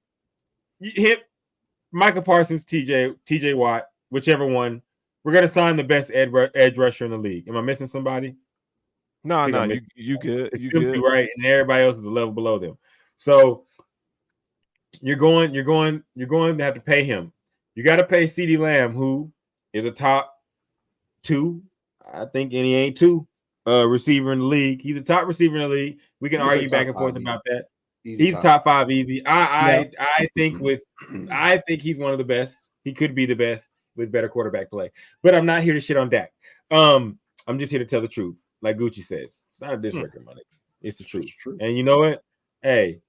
Michael Parsons, TJ Watt, whichever one. We're going to sign the best edge rusher in the league. Am I missing somebody? No, you good. You good, right? And everybody else is a level below them. So you're going to have to pay him. You got to pay CeeDee Lamb, who is a top 2, I think, and he ain't 2 receiver in the league. He's a top receiver in the league. We can argue back and forth about that. He's top 5 easy. I think he's one of the best. He could be the best with better quarterback play. But I'm not here to shit on Dak. I'm just here to tell the truth. Like Gucci said, it's not a diss record, money. It's the truth. And you know what? Hey,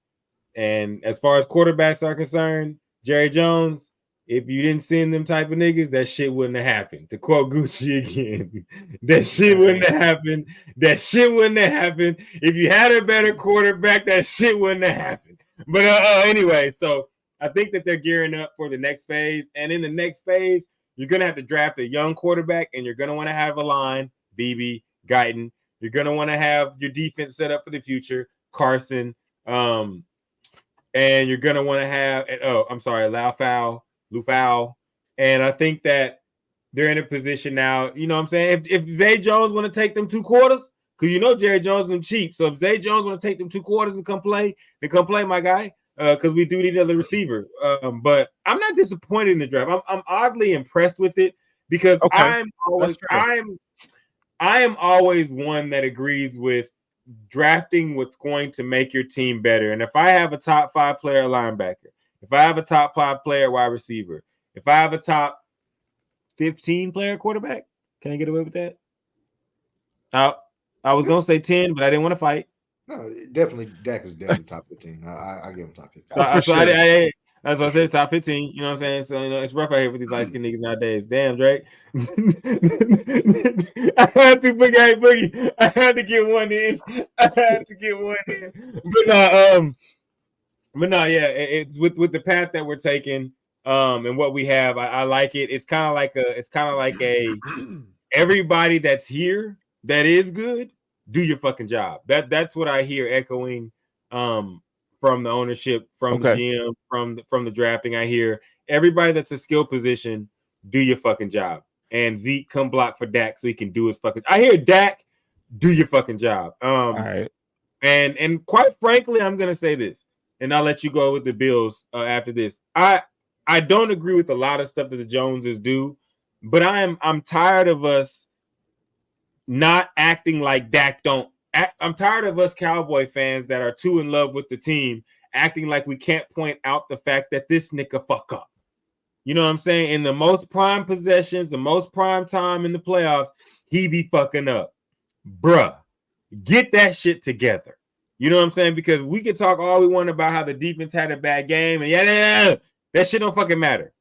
and as far as quarterbacks are concerned, Jerry Jones, if you didn't send them type of niggas, that shit wouldn't have happened. To quote Gucci again, that shit wouldn't have happened. That shit wouldn't have happened. If you had a better quarterback, that shit wouldn't have happened. But anyway, so I think that they're gearing up for the next phase. And in the next phase, you're going to have to draft a young quarterback, and you're going to want to have a line, BB, Guyton. You're going to want to have your defense set up for the future, Carson. And you're going to want to have, Lufau. And I think that they're in a position now, you know what I'm saying? If Zay Jones want to take them 2 quarters, because you know Jerry Jones is cheap. So if Zay Jones want to take them 2 quarters and come play, my guy, because we do need another receiver. But I'm not disappointed in the draft. I'm oddly impressed with it because I am always one that agrees with drafting what's going to make your team better. And if I have a top 5 player linebacker, if I have a top 5 player wide receiver, if I have a top 15 player quarterback, can I get away with that? I was going to say 10, but I didn't want to fight. No, definitely, Dak is definitely top 15. I give him top 15. That's what I said, top 15. You know what I'm saying? So, you know, it's rough out here with these light-skinned niggas nowadays. Damn, Drake. I had to boogie. I had to get one in. But no, yeah, it's with the path that we're taking, and what we have. I like it. It's kind of like a everybody that's here that is good, do your fucking job. That's what I hear echoing from the ownership, from the GM, from the drafting. I hear everybody that's a skill position, do your fucking job. And Zeke, come block for Dak so he can do his fucking. I hear Dak, do your fucking job. All right. And quite frankly, I'm gonna say this, and I'll let you go with the Bills after this. I don't agree with a lot of stuff that the Joneses do, but I'm tired of us not acting like Dak don't. I'm tired of us Cowboy fans that are too in love with the team acting like we can't point out the fact that this nigga fuck up. You know what I'm saying? In the most prime possessions, the most prime time in the playoffs, he be fucking up. Bruh, get that shit together. You know what I'm saying? Because we can talk all we want about how the defense had a bad game, and yeah, that shit don't fucking matter.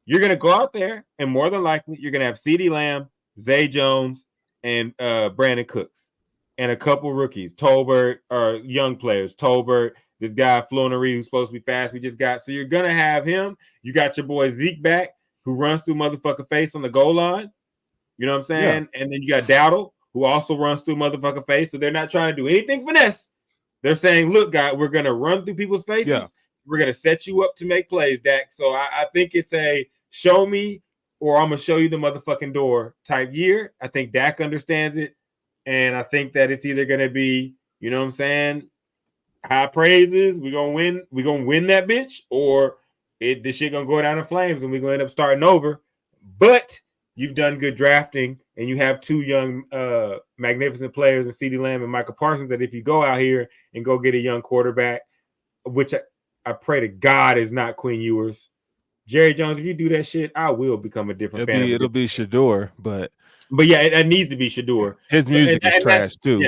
You're gonna go out there, and more than likely, you're gonna have CeeDee Lamb, Zay Jones, and Brandon Cooks, and a couple rookies, Tolbert, or young players, Tolbert, this guy Flonery who's supposed to be fast. We just got. So you're gonna have him. You got your boy Zeke back, who runs through motherfucker face on the goal line. You know what I'm saying? Yeah. And then you got Dowdle, who also runs through motherfucker face. So they're not trying to do anything finesse. They're saying, look, guy, we're going to run through people's faces. Yeah. We're going to set you up to make plays, Dak. So I think it's a show me or I'm going to show you the motherfucking door type year. I think Dak understands it. And I think that it's either going to be, you know what I'm saying, high praises. We're going to win. We're going to win that bitch. Or this shit going to go down in flames and we're going to end up starting over. But you've done good drafting, and you have two young, magnificent players in CeeDee Lamb and Michael Parsons that if you go out here and go get a young quarterback, which I pray to God is not Quinn Ewers. Jerry Jones, if you do that shit, I will become a different fan. It'll be Shador, but yeah, it needs to be Shador. His music is trash too.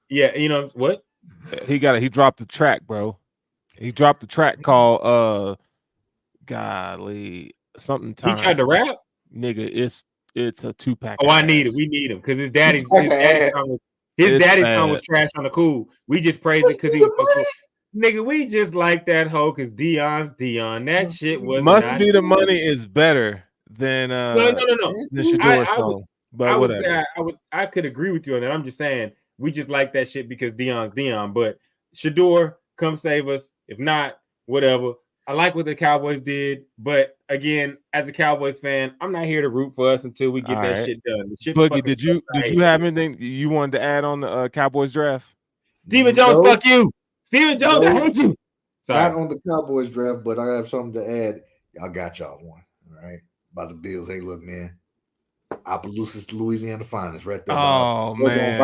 Yeah. You know what? He dropped the track, bro. He dropped the track called golly, something time. He tried to rap? Nigga, it's a 2-pack. Oh, I need it. We need him because his daddy's song was trash on the cool. We just praised it because he was so cool. Nigga, we just like that hoe because Dion's Dion. That shit was Must Be the Money is better than no. The Shador song. But whatever. I could agree with you on that. I'm just saying we just like that shit because Dion's Dion. But Shador, come save us. If not, whatever. I like what the Cowboys did, but again, as a Cowboys fan, I'm not here to root for us until we get that shit done. Boogie, did you have anything you wanted to add on the Cowboys draft? Steven Jones, fuck you. Steven Jones, I hate you. Sorry. Not on the Cowboys draft, but I have something to add. Y'all got y'all one, all right? About the Bills. Hey, look, man. Opelousas, Louisiana finest right there. Oh, man.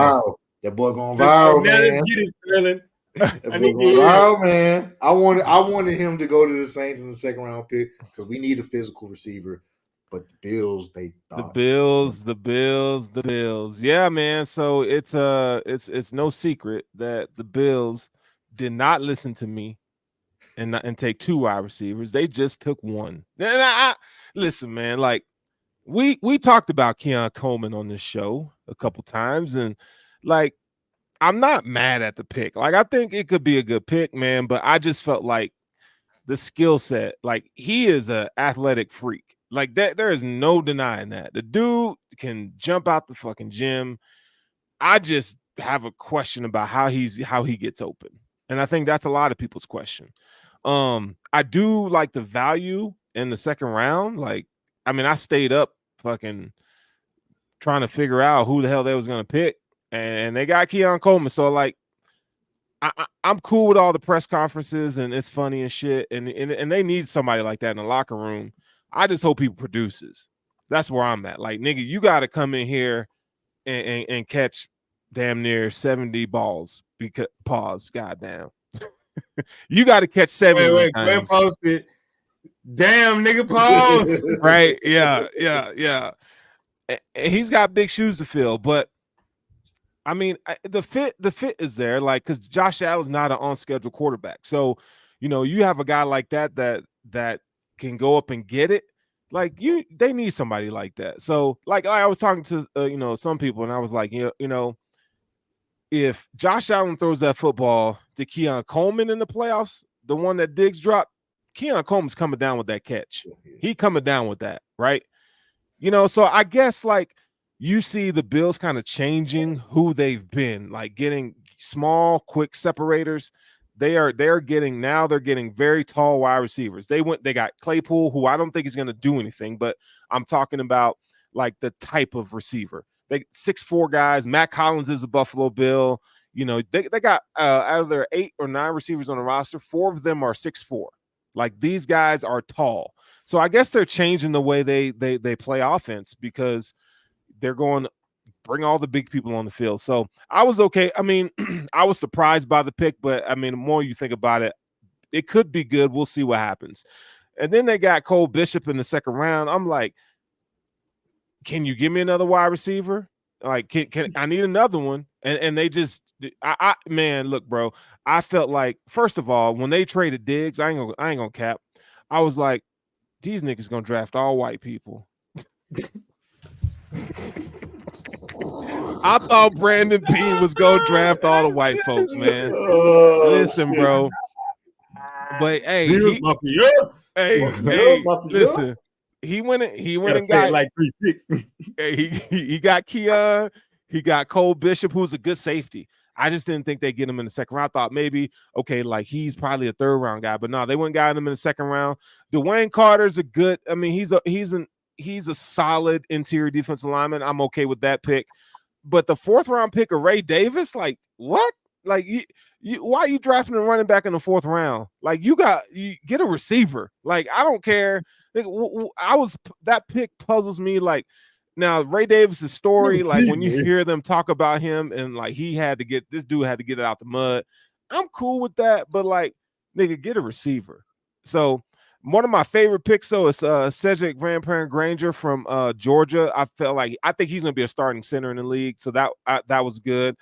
That boy going viral, man. Get it, Sterling. Wow, man. I wanted him to go to the Saints in the second round pick because we need a physical receiver. But the Bills, the Bills. Yeah, man. So it's no secret that the Bills did not listen to me and take 2 wide receivers. They just took 1. And listen, man, like we talked about Keon Coleman on this show a couple times, and like I'm not mad at the pick. Like, I think it could be a good pick, man, but I just felt like the skill set, like he is an athletic freak. Like that, there is no denying that. The dude can jump out the fucking gym. I just have a question about how he gets open. And I think that's a lot of people's question. I do like the value in the second round. Like, I mean, I stayed up fucking trying to figure out who the hell they was going to pick. And they got Keon Coleman. So, like, I'm cool with all the press conferences, and it's funny and shit. And they need somebody like that in the locker room. I just hope he produces. That's where I'm at. Like, nigga, you got to come in here and catch damn near 70 balls. Because pause, goddamn. You got to catch 70. Wait, Glenn posted. Damn, nigga, pause. Right? Yeah. And he's got big shoes to fill, but I mean, the fit is there, like, because Josh Allen's not an on-schedule quarterback. So, you know, you have a guy like that can go up and get it. Like, they need somebody like that. So, like, I was talking to some people, and I was like, you know, if Josh Allen throws that football to Keon Coleman in the playoffs, the one that Diggs dropped, Keon Coleman's coming down with that catch. He coming down with that, right? You know, so I guess, like, you see the Bills kind of changing who they've been, like getting small, quick separators. They're getting very tall wide receivers. They got Claypool, who I don't think is going to do anything, but I'm talking about like the type of receiver. They 6'4" guys. Matt Collins is a Buffalo Bill. You know, they got out of their 8 or 9 receivers on the roster, 4 of them are 6'4". Like, these guys are tall. So I guess they're changing the way they play offense because they're going to bring all the big people on the field. So I was okay. I mean, I was surprised by the pick, but I mean, the more you think about it, it could be good. We'll see what happens. And then they got Cole Bishop in the second round. I'm like, can you give me another wide receiver? Like, can I need another one? And they just, man, look, bro, I felt like, first of all, when they traded Diggs, I ain't gonna cap. I was like, these niggas gonna draft all white people. I thought Brandon Beane was gonna draft all the white folks, man. Listen, bro. But hey, listen. He went and got like 3-6. he got Keon. He got Cole Bishop, who's a good safety. I just didn't think they'd get him in the second round. I thought maybe, okay, like he's probably a third round guy, but no, they went and got him in the second round. Dwayne Carter's a good. I mean, he's a solid interior defensive lineman. I'm okay with that pick. But the fourth round pick of Ray Davis, like what? Like why are you drafting a running back in the fourth round? Like you get a receiver. Like I don't care. That pick puzzles me. Like now Ray Davis's story, like when you hear them talk about him and like this dude had to get it out the mud. I'm cool with that, but like nigga, get a receiver. So one of my favorite picks though is Cedric Van Granger from Georgia. I think he's gonna be a starting center in the league. So that was good.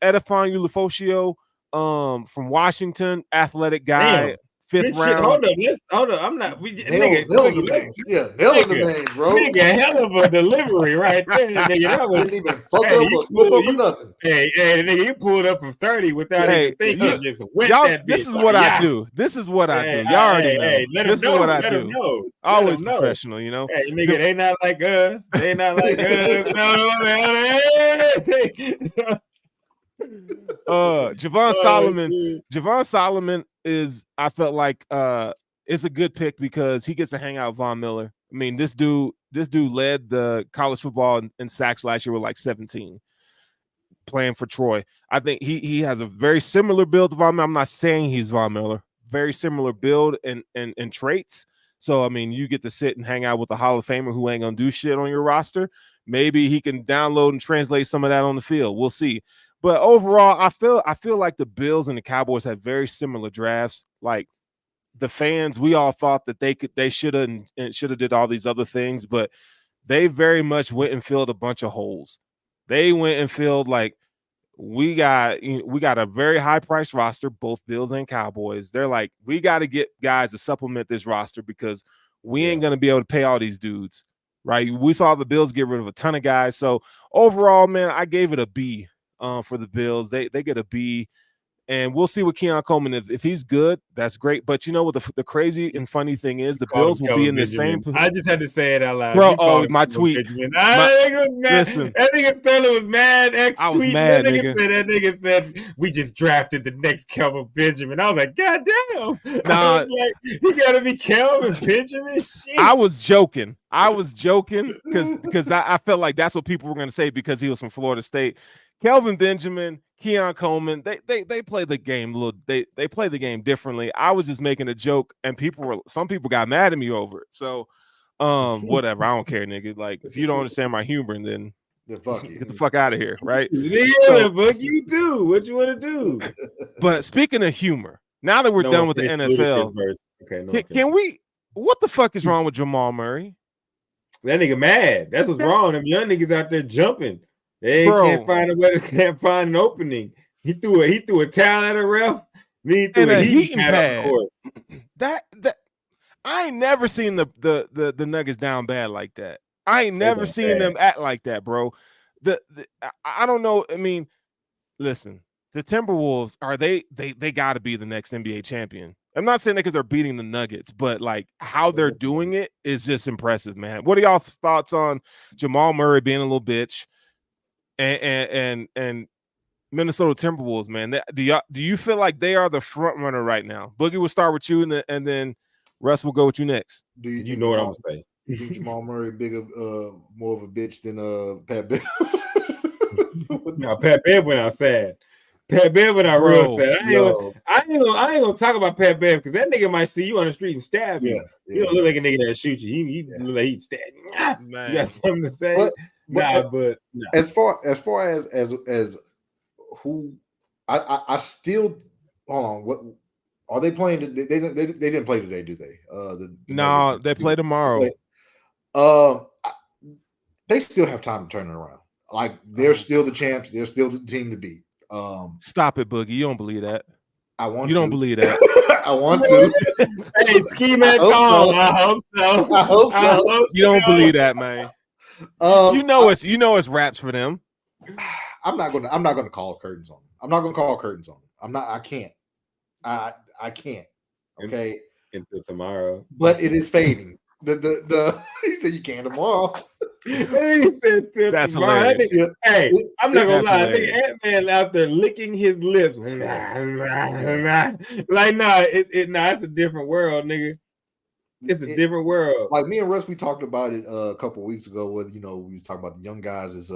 Edifon Ulufosio from Washington, athletic guy. Damn. Fifth round. Hold up. I'm not. Nailed the name, bro. Nigga, hell of a delivery right there, nigga. That was didn't even fuck up or slip up or nothing. Hey, nigga, you pulled up from 30 without even thinking. This is what I do. This is what I do. Y'all already know. This is what I do. Always professional, you know. Hey, nigga, they not like us. They not like us. No, Javon Solomon is, I felt like is a good pick because he gets to hang out with Von Miller. I mean, this dude led the college football in sacks last year with like 17 playing for Troy. I think he has a very similar build to Von Miller. I'm not saying he's Von Miller. Very similar build and traits. So, I mean, you get to sit and hang out with a Hall of Famer who ain't going to do shit on your roster. Maybe he can download and translate some of that on the field. We'll see. But overall, I feel like the Bills and the Cowboys had very similar drafts. Like the fans, we all thought that they should have did all these other things, but they very much went and filled a bunch of holes. They went and filled like we got a very high priced roster, both Bills and Cowboys. They're like, we got to get guys to supplement this roster because we ain't gonna be able to pay all these dudes, right? We saw the Bills get rid of a ton of guys. So overall, man, I gave it a B. For the Bills, they get a B, and we'll see what Keon Coleman, if he's good, that's great. But you know what the crazy and funny thing is, the Bills will be in the same position. I just had to say it out loud, bro. My tweet. Listen, that nigga Sterling was mad. I was mad. That nigga said we just drafted the next Kelvin Benjamin. I was like, God damn. Nah, like, he gotta be Kelvin Benjamin. Shit. I was joking because I felt like that's what people were gonna say because he was from Florida State. Kelvin Benjamin, Keon Coleman, they play the game they play the game differently. I was just making a joke, and some people got mad at me over it. So, whatever. I don't care, nigga. Like, if you don't understand my humor, then get the fuck out of here, right? Yeah, but you do. What you want to do? But speaking of humor, now that we're done with the NFL, can we? What the fuck is wrong with Jamal Murray? That nigga mad. That's what's wrong. Them young niggas out there jumping. They can't find an opening. He threw a towel at a ref. He threw a heating pad. That I ain't never seen the Nuggets down bad like that. I ain't never seen them act like that, bro. I don't know. I mean, listen, the Timberwolves they got to be the next NBA champion. I'm not saying that because they're beating the Nuggets, but like how they're doing it is just impressive, man. What are y'all's thoughts on Jamal Murray being a little bitch? And Minnesota Timberwolves, man. Do you feel like they are the front runner right now? Boogie will start with you, and then Russ will go with you next. Do you know what I'm saying? You think Jamal Murray more of a bitch than Pat Bev? No, Pat Bev went outside. Pat Bev went out real sad. I ain't gonna talk about Pat Bev because that nigga might see you on the street and stab you. You don't look like a nigga that shoot you. He look like he'd stab you. Man. You got something to say? But as far as who I still hold on. What are they playing? They didn't play today, do they? No, they play tomorrow. They still have time to turn it around. Like they're still the champs. They're still the team to beat. Stop it, Boogie. You don't believe that. I want You don't to. believe that. I want to. Hey, ski man, I hope so. I hope so. You don't believe that, man. You know it's raps for them. I'm not gonna call curtains on them. I'm not gonna call curtains on them. I can't. I can't. Okay. Until tomorrow. But it is fading. The he said you can tomorrow. That's hilarious. Hey, I'm not gonna lie. Nigga, Ant-Man out there licking his lips. Like, it's a different world, nigga. It's a different world. Like me and Russ, we talked about it a couple of weeks ago. Where we was talking about the young guys is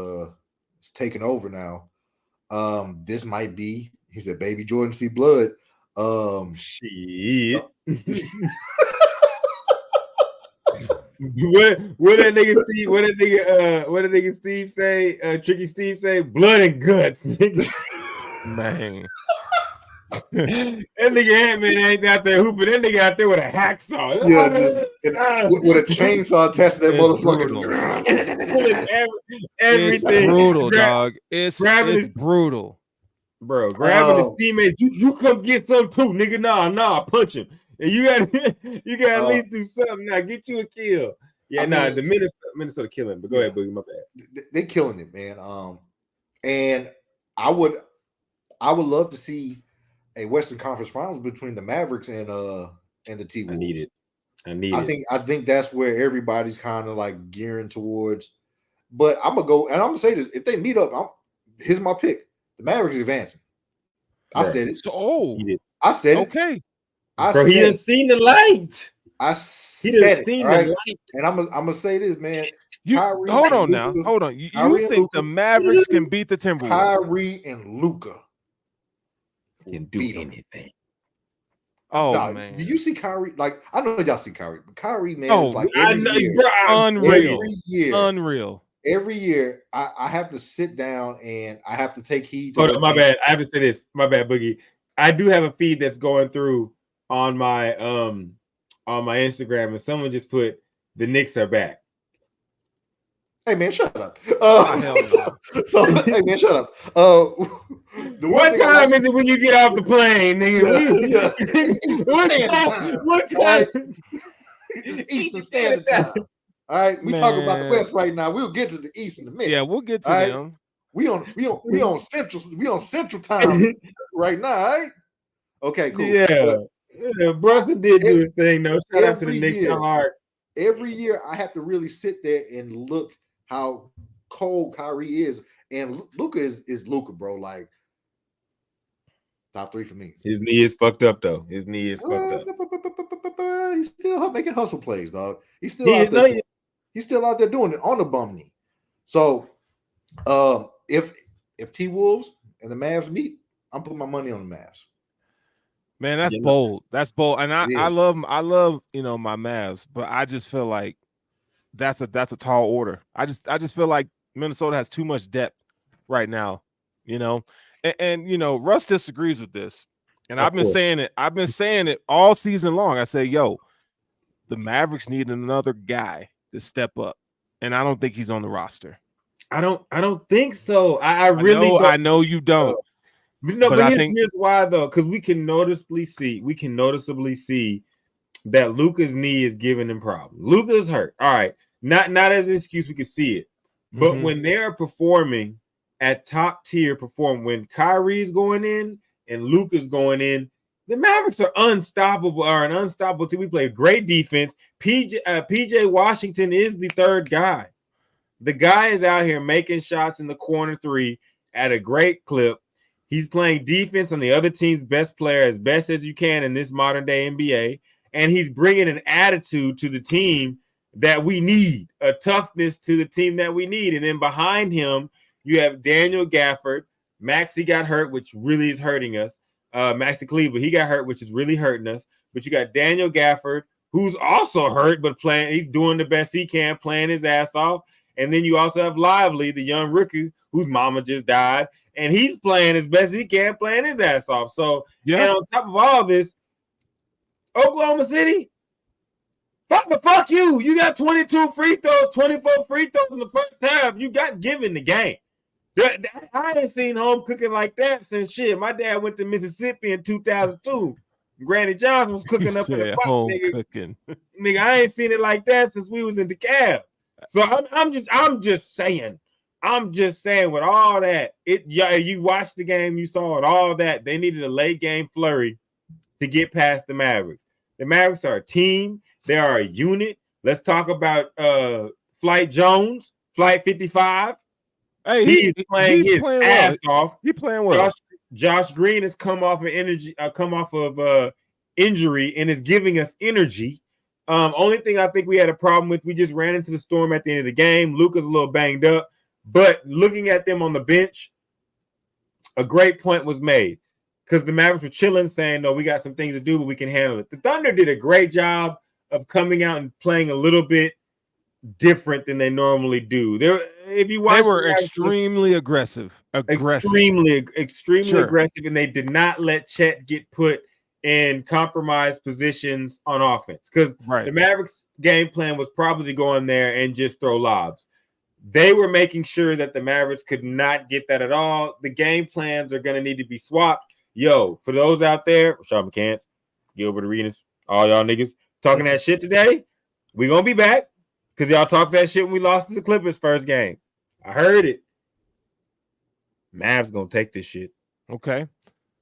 taking over now. This might be. He said, "Baby Jordan see blood." Shit. What that nigga Steve say? Tricky Steve say, "Blood and guts." Nigga. Man. That nigga Ant-Man ain't out there hooping. That nigga out there with a hacksaw. With a chainsaw attached to that motherfucker. Everything. It's brutal, dog. It's brutal. Bro, grabbing his teammates. You come get some too, nigga. Nah, punch him. And you got at least do something now. Get you a kill. Yeah, the Minnesota killing. But go ahead, Boogie. My bad. They're killing it, man. And I would love to see a Western Conference Finals between the Mavericks and the T-Wolves. I need it. I think that's where everybody's kind of like gearing towards. But I'm gonna go and I'm gonna say this: if they meet up, here's my pick. The Mavericks advancing. I said it. I said it. Okay. He didn't see the light. I said it. Right? And I'm gonna say this, man. Hold on. You think the Mavericks can beat the Timberwolves? Kyrie and Luka can do anything. Oh man! Do you see Kyrie? Like I know y'all see Kyrie, but Kyrie, man, is like unreal. Every year, I have to sit down and I have to take heed. Hold on, my bad. I have to say this. My bad, Boogie. I do have a feed that's going through on my Instagram, and someone just put the Knicks are back. Hey man, shut up. Hey man, shut up. What time is it when you get off the plane, nigga? What time? It's Eastern Standard Time. All right, we talking about the West right now. We'll get to the East in a minute. Yeah, we'll get to them. We on Central Time right now. All right. Okay, cool. Yeah, Brunson did do his thing though. Shout out to the Knicks. Every year, I have to really sit there and look how cold Kyrie is, and Luka is Luka, bro. Like top 3 for me. His knee is fucked up though. He's still making hustle plays, dog. He's still out there. He's still out there doing it on the bum knee. So, if T-Wolves and the Mavs meet, I'm putting my money on the Mavs. Man, that's bold. That's bold, and I love my Mavs, but I just feel like that's a tall order. I just feel like Minnesota has too much depth right now, and Russ disagrees with this, and I've been saying it all season long. I say, yo, the Mavericks need another guy to step up, and I don't think he's on the roster. I don't think so. I know you don't. No, but here's why though, because we can noticeably see that Luka's knee is giving him problems. Luka is hurt. All right, not as an excuse. We can see it, but when they're performing at top tier, when Kyrie's going in and Luka's going in, the Mavericks are unstoppable. Are an unstoppable team. We play great defense. PJ Washington is the third guy. The guy is out here making shots in the corner 3 at a great clip. He's playing defense on the other team's best player as best as you can in this modern day NBA. And he's bringing an attitude to the team that we need, a toughness to the team that we need. And then behind him, you have Daniel Gafford. Maxey got hurt, which really is hurting us. Maxey Cleveland, he got hurt, which is really hurting us. But you got Daniel Gafford, who's also hurt, but playing. He's doing the best he can, playing his ass off. And then you also have Lively, the young rookie whose mama just died, and he's playing as best he can, playing his ass off. So, and on top of all this, Oklahoma City, fuck you. You got 22 free throws, 24 free throws in the first half. You got given the game. I ain't seen home cooking like that since shit. My dad went to Mississippi in 2002. Granny Johnson was cooking up in the pot, home nigga. cooking. Nigga, I ain't seen it like that since we was in the cab. So I'm just saying with all that, you watched the game, you saw it, all that. They needed a late game flurry to get past the Mavericks. The Mavericks are a team. They are a unit. Let's talk about Flight Jones, Flight 55. Hey, he's playing his ass off. He's playing well. Josh Green has come off of injury and is giving us energy. Only thing I think we had a problem with, we just ran into the storm at the end of the game. Luka's a little banged up, but looking at them on the bench, a great point was made because the Mavericks were chilling, saying, "No, we got some things to do, but we can handle it." The Thunder did a great job of coming out and playing a little bit different than they normally do. If you watch, they were extremely aggressive, extremely aggressive, and they did not let Chet get put in compromised positions on offense because the Mavericks' game plan was probably to go in there and just throw lobs. They were making sure that the Mavericks could not get that at all. The game plans are going to need to be swapped. Yo, for those out there, Sean McCants, Gilbert Arenas, all y'all niggas talking that shit today, we going to be back because y'all talked that shit when we lost to the Clippers first game. I heard it. Mavs going to take this shit. Okay.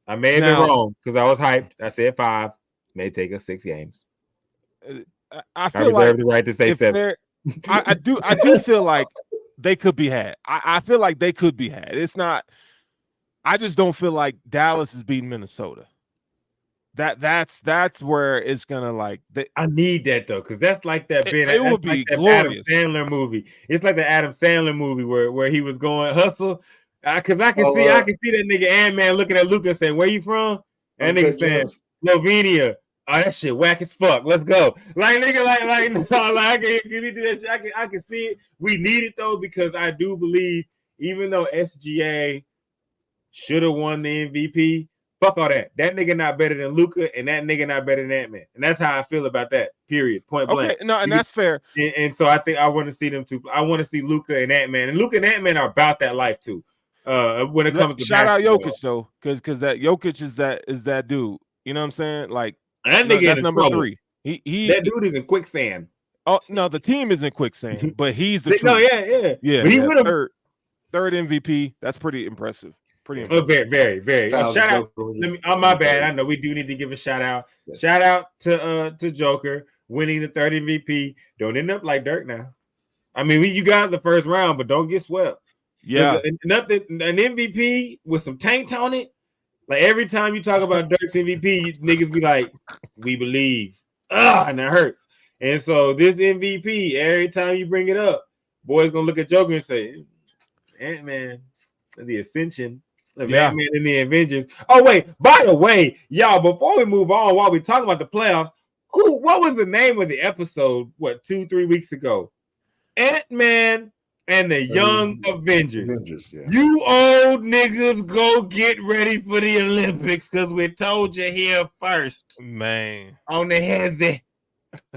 I may have been wrong because I was hyped. I said 5. May take us 6 games. I reserve the right to say 7. I do feel like they could be had. I feel like they could be had. It's not. I just don't feel like Dallas is beating Minnesota. That's where it's gonna I need that though, because that's like that. It would be glorious. Adam Sandler movie. It's like the Adam Sandler movie where he was going hustle. Because I can see that nigga Ant-Man looking at Luka saying, "Where you from?" And nigga saying, "Slovenia." Oh, that shit whack as fuck. Let's go. Like nigga, I can see it. We need it though, because I do believe, even though SGA should have won the MVP, fuck all that. That nigga not better than Luka, and that nigga not better than Ant-Man. And that's how I feel about that. Period. Point blank. Okay, no, and that's fair. And so I think I want to see them too. I want to see Luka and Ant-Man. And Luka and Ant-Man are about that life too. When it comes to shout out Jokic though, because that Jokic is that dude. You know what I'm saying? Like that nigga that's number trouble. 3. That dude is in quicksand. Oh no, the team is in quicksand, but he's the truth. No, yeah. But he would have third MVP. That's pretty impressive. Pretty impressive. Very, very. Shout out. My bad. I know we do need to give a shout out. Yes. Shout out to Joker winning the third MVP. Don't end up like Dirk now. I mean, you got the first round, but don't get swept. Yeah, an MVP with some taint on it. Like every time you talk about Dirk's MVP, niggas be like, "We believe," and that hurts. And so this MVP, every time you bring it up, boys gonna look at Joker and say, "Ant-Man, the Ascension of Ant-Man and the Avengers." Oh wait, by the way, y'all, before we move on, while we talking about the playoffs, what was the name of the episode? 2-3 weeks ago? Ant-Man and the Young Avengers. Yeah. You old niggas go get ready for the Olympics because we told you here first. Man. On the Hesi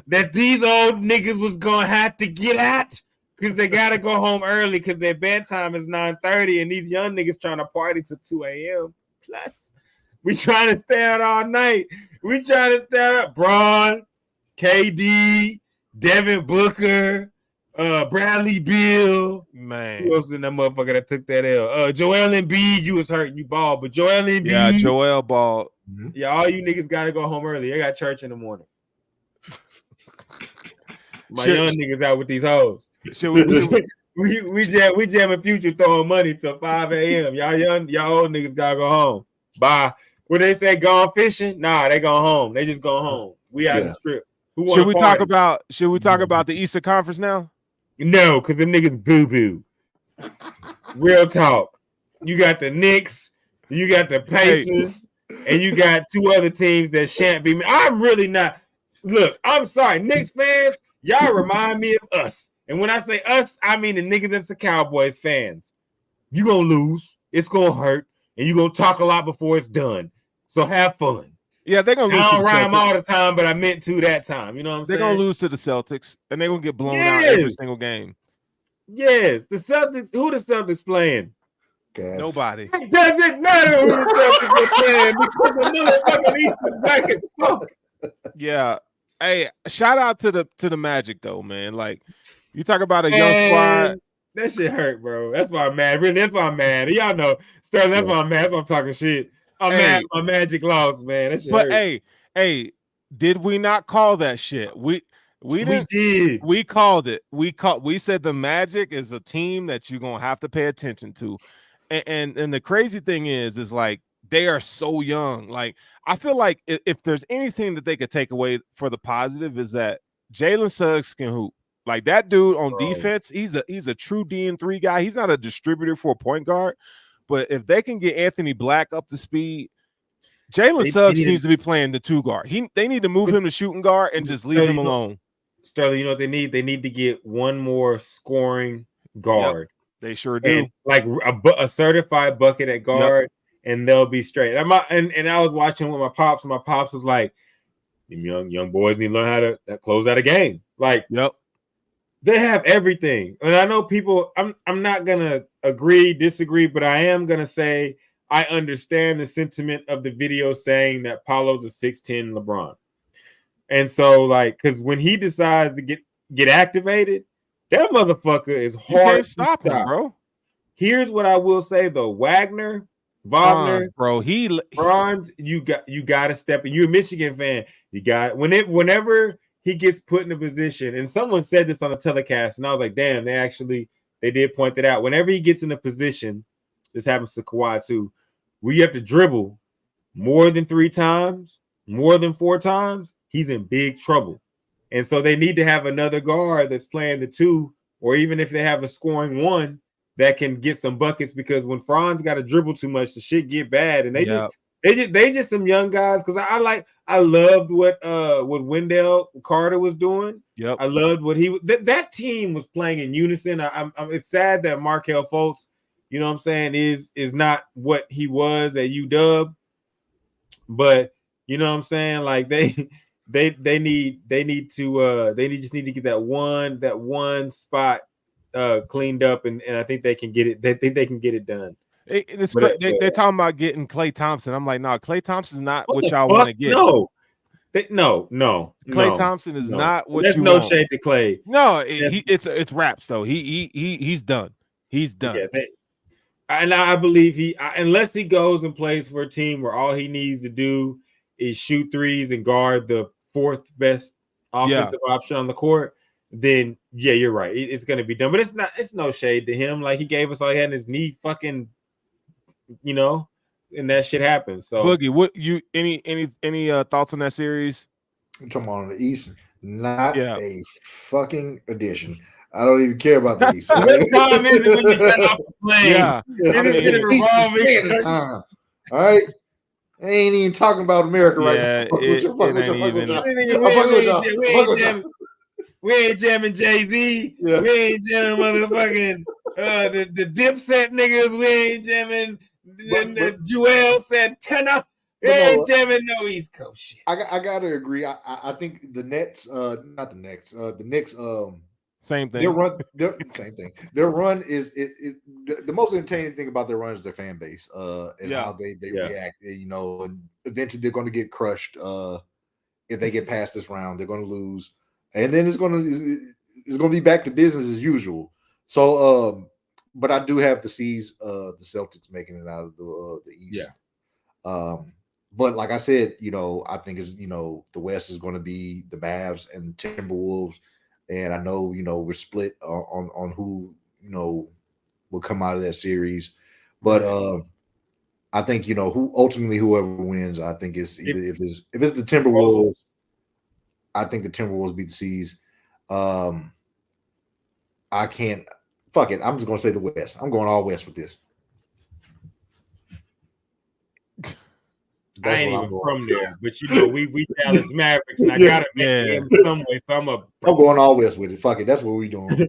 that these old niggas was going to have to get out because they got to go home early because their bedtime is 9:30 and these young niggas trying to party till 2 a.m. Plus, we trying to stay out all night. We trying to stay out. Braun, KD, Devin Booker, Bradley Beal, man. Who else in that motherfucker that took that L? Joel Embiid, you was hurt, you balled, but Joel Embiid, yeah, Joel balled. Yeah, all you niggas gotta go home early. I got church in the morning. My young niggas out with these hoes. We jamming Future throwing money till 5 a.m. Y'all old niggas gotta go home. Bye. What they say, gone fishing? Nah, they go home. They just go home. We out the strip. Should we talk about the Eastern Conference now? No, because them niggas boo-boo. Real talk. You got the Knicks, you got the Pacers, and you got 2 other teams that shan't be. I'm really not. Look, I'm sorry, Knicks fans, y'all remind me of us. And when I say us, I mean the niggas that's the Cowboys fans. You gonna lose. It's gonna hurt. And you gonna talk a lot before it's done. So have fun. Yeah, they're gonna lose. I don't rhyme all the time, but I meant to that time. You know what I'm saying? They're gonna lose to the Celtics, and they're gonna get blown out every single game. Yes, the Celtics. Who the Celtics playing? Nobody. It doesn't matter who the Celtics are playing because the motherfucking East is black as fuck. Yeah. Hey, shout out to the Magic though, man. Like you talk about a young squad. That shit hurt, bro. That's why I'm mad. Really, that's why I'm mad. Y'all know, Sterling. That's why I'm mad. That's why I'm talking shit. I'm mad. My Magic lost, man. That shit hurt. Hey, did we not call that shit? We did. We called it. We said the Magic is a team that you're gonna have to pay attention to, and the crazy thing is like they are so young. Like I feel like if there's anything that they could take away for the positive is that Jalen Suggs can hoop. Like that dude on defense, he's a true D&3 guy. He's not a distributor for a point guard, but if they can get Anthony Black up to speed, Jalen Suggs needs to be playing the 2 guard. They need to move him to shooting guard and just leave him alone. Sterling, you know what they need? They need to get one more scoring guard. Yep, they sure do. And like a certified bucket at guard, and they'll be straight. And I was watching with my pops, and my pops was like, "Them young boys need to learn how to close out a game." Like, they have everything. And I know people. I'm not gonna disagree, but I am gonna say I understand the sentiment of the video saying that Paolo's a 6'10" LeBron. And so, like, because when he decides to get activated, that motherfucker is hard. You can't stop him, bro. Here's what I will say though: Wagner, bro, Bronze, you got to step in. You're a Michigan fan. You got whenever he gets put in a position, and someone said this on the telecast, and I was like, damn, they did point that out. Whenever he gets in a position, this happens to Kawhi too, where you have to dribble more than 3 times, more than 4 times. He's in big trouble. And so they need to have another guard that's playing the 2, or even if they have a scoring 1 that can get some buckets, because when Franz got to dribble too much, the shit get bad. And they just some young guys, because I loved what Wendell Carter was doing. Yep. I loved what that team was playing in unison. It's sad that Markelle Fultz, you know what I'm saying, is not what he was at UW. But you know what I'm saying, like they just need to get that one spot cleaned up, and I think they can get it. They think they can get it done. They're talking about getting Klay Thompson. I'm like, no, Klay Thompson's not what y'all want to get. No. Klay Thompson is not what you want. There's no shade to Klay. No, it's raps though. He's done. He's done. Yeah, and I believe unless he goes and plays for a team where all he needs to do is shoot threes and guard the 4th best offensive option on the court, then you're right. It's going to be done. But it's no shade to him. Like, he gave us all he had in his knee, fucking, and that shit happens. So Boogie, what you any thoughts on that series? I'm talking about on the East, not a fucking addition. I don't even care about the East. What time is it when you get off the plane? Yeah. Eastern time. All right. I ain't even talking about America right now. We ain't jamming Jay-Z. Yeah. We ain't jamming motherfucking the Dipset niggas. We ain't jamming Joel Santana. We ain't jamming no East Coast shit. I gotta agree. I think the Nets, not the Knicks, the Knicks, same thing. Same thing. Their run is the most entertaining thing about their run is their fan base, and how they react. And eventually they're going to get crushed. If they get past this round, they're going to lose, and then it's going to be back to business as usual. So, but I do have the Celtics making it out of the East. Yeah. But like I said, I think the West is going to be the Mavs and Timberwolves. And I know, we're split on who, will come out of that series. But I think, whoever wins, I think it's either if it's the Timberwolves, I think the Timberwolves beat the Seas. I can't fuck it. I'm just gonna say the West. I'm going all West with this. I ain't even from there, but we Dallas Mavericks, and I gotta make it some way. So I'm going all West with it. Fuck it, that's what we doing.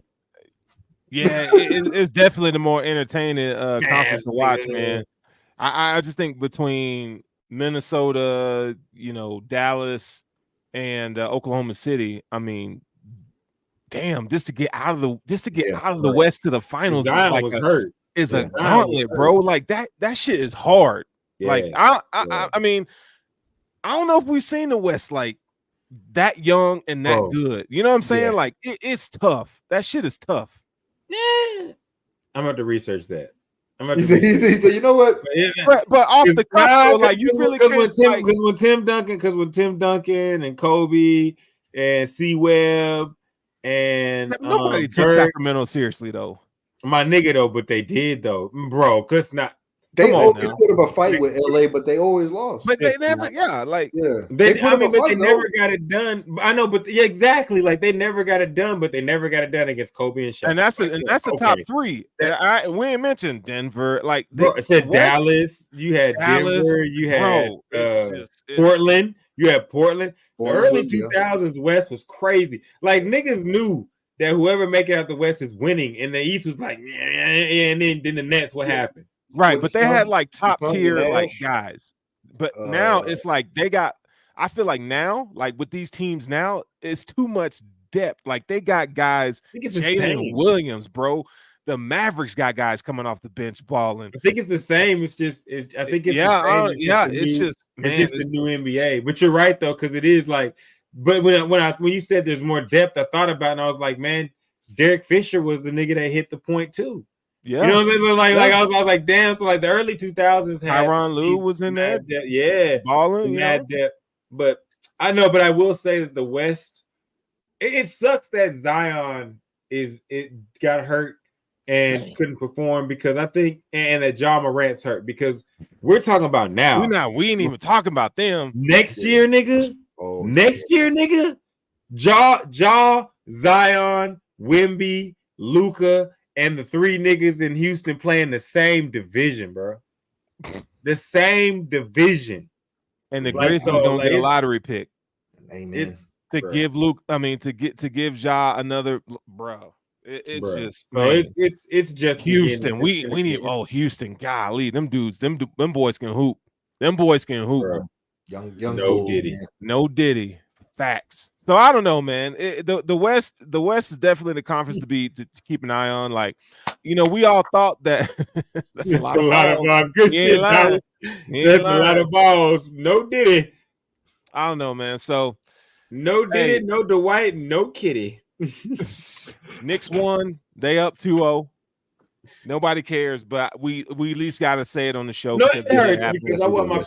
Yeah, it's definitely the more entertaining conference to watch, man. I just think between Minnesota, Dallas, and Oklahoma City, I mean, damn, just to get out of the West to the finals Zion was hurt. is a gauntlet, bro. Like that shit is hard. Yeah. Like I mean, I don't know if we've seen the West like that young and that good. You know what I'm saying? Yeah. Like it's tough. That shit is tough. Yeah. I'm about to research that. He said, you know what? But off the cuff, like you really can't. Because when Tim Duncan and Kobe and C Webb and nobody takes Sacramento seriously though. My nigga though, but they did though, bro. Cause not. They always put up a fight with LA, but they always lost. But they never, they never got it done. I know, but yeah, exactly. Like they never got it done, but they never got it done against Kobe and Shaq. And that's a top three. We ain't mentioned Denver. Like it said Dallas. You had Denver. You had Portland. You had Portland. The early 2000s West was crazy. Like niggas knew that whoever make it out the West is winning, and the East was like, and then the Nets. What happened? Right, but they had like top tier like guys. But now it's like they got. I feel like now, like with these teams now, it's too much depth. Like they got guys. Jalen Williams, bro. The Mavericks got guys coming off the bench balling. I think it's the same. It's just. I think it's the same. It's just the new NBA. But you're right though, because it is like. But when you said there's more depth, I thought about it and I was like, man, Derek Fisher was the nigga that hit the point too. Yeah, you know what I'm saying? So like I was like, damn. So like the early 2000s had Tyronn Lue was in there, balling, mad depth. But I know, but I will say that the West, it sucks that Zion got hurt and couldn't perform because I think, and that Ja Morant's hurt because we're talking about now. We ain't even talking about them next year, nigga. Next year, nigga. Ja, Zion, Wemby, Luka. And the three niggas in Houston playing the same division, bro. The same division. And the Grizzlies gonna get a lottery pick. Amen. To give Ja another, bro. It's just Houston. We need Houston. Golly, them dudes, them boys can hoop. Them boys can hoop. Bro. Young no Diddy. Man. No Diddy. Facts. So I don't know, man. The West is definitely the conference to keep an eye on. Like, you know, we all thought that that's a lot of balls. Good shit. That's a lot of balls. No Diddy. I don't know, man. So no Diddy, no Dwight, no Kitty. Knicks won. They up 2-0. Nobody cares, but we at least got to say it on the show. No, it hurts because I want my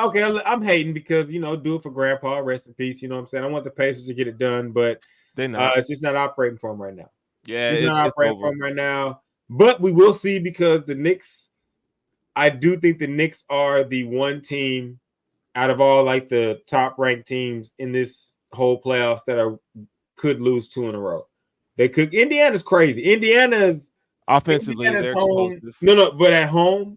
okay. I'm hating because do it for Grandpa. Rest in peace. You know what I'm saying? I want the Pacers to get it done, but they're not. It's just not operating for them right now. Yeah, it's not operating for them right now. But we will see because the Knicks. I do think the Knicks are the one team out of all like the top ranked teams in this whole playoffs that could lose 2 in a row. They could. Indiana's crazy. Indiana's. Offensively, they're explosive. No, but at home,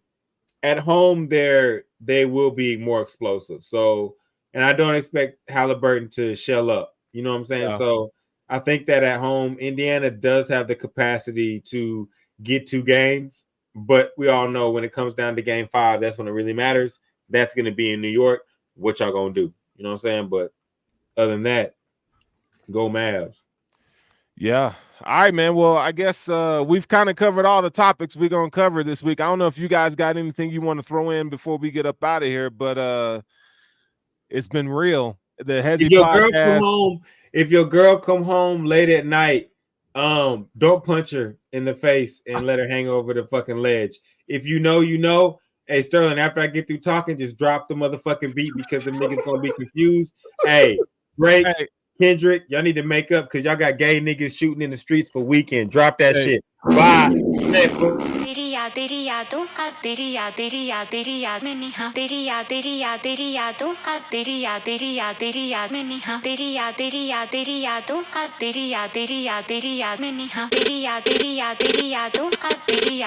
they will be more explosive. So, and I don't expect Halliburton to shell up. You know what I'm saying? Yeah. So, I think that at home, Indiana does have the capacity to get 2 games. But we all know when it comes down to Game 5, that's when it really matters. That's going to be in New York. What y'all gonna do? You know what I'm saying? But other than that, go Mavs. Yeah. All right, man. Well, I guess we've kind of covered all the topics we're going to cover this week. I don't know if you guys got anything you want to throw in before we get up out of here, but it's been real. The Hesi podcast. If your girl come home late at night, don't punch her in the face and let her hang over the fucking ledge. If you know, hey, Sterling, after I get through talking, just drop the motherfucking beat because the niggas going to be confused. Hey, Drake. Hey. Kendrick, y'all need to make up because y'all got gay niggas shooting in the streets for weekend. Drop that shit. Bye. तेरी यादों का तेरी याद में निहा तेरी यादों का तेरी याद में निहा तेरी यादों का तेरी याद में निहा तेरी यादों का तेरी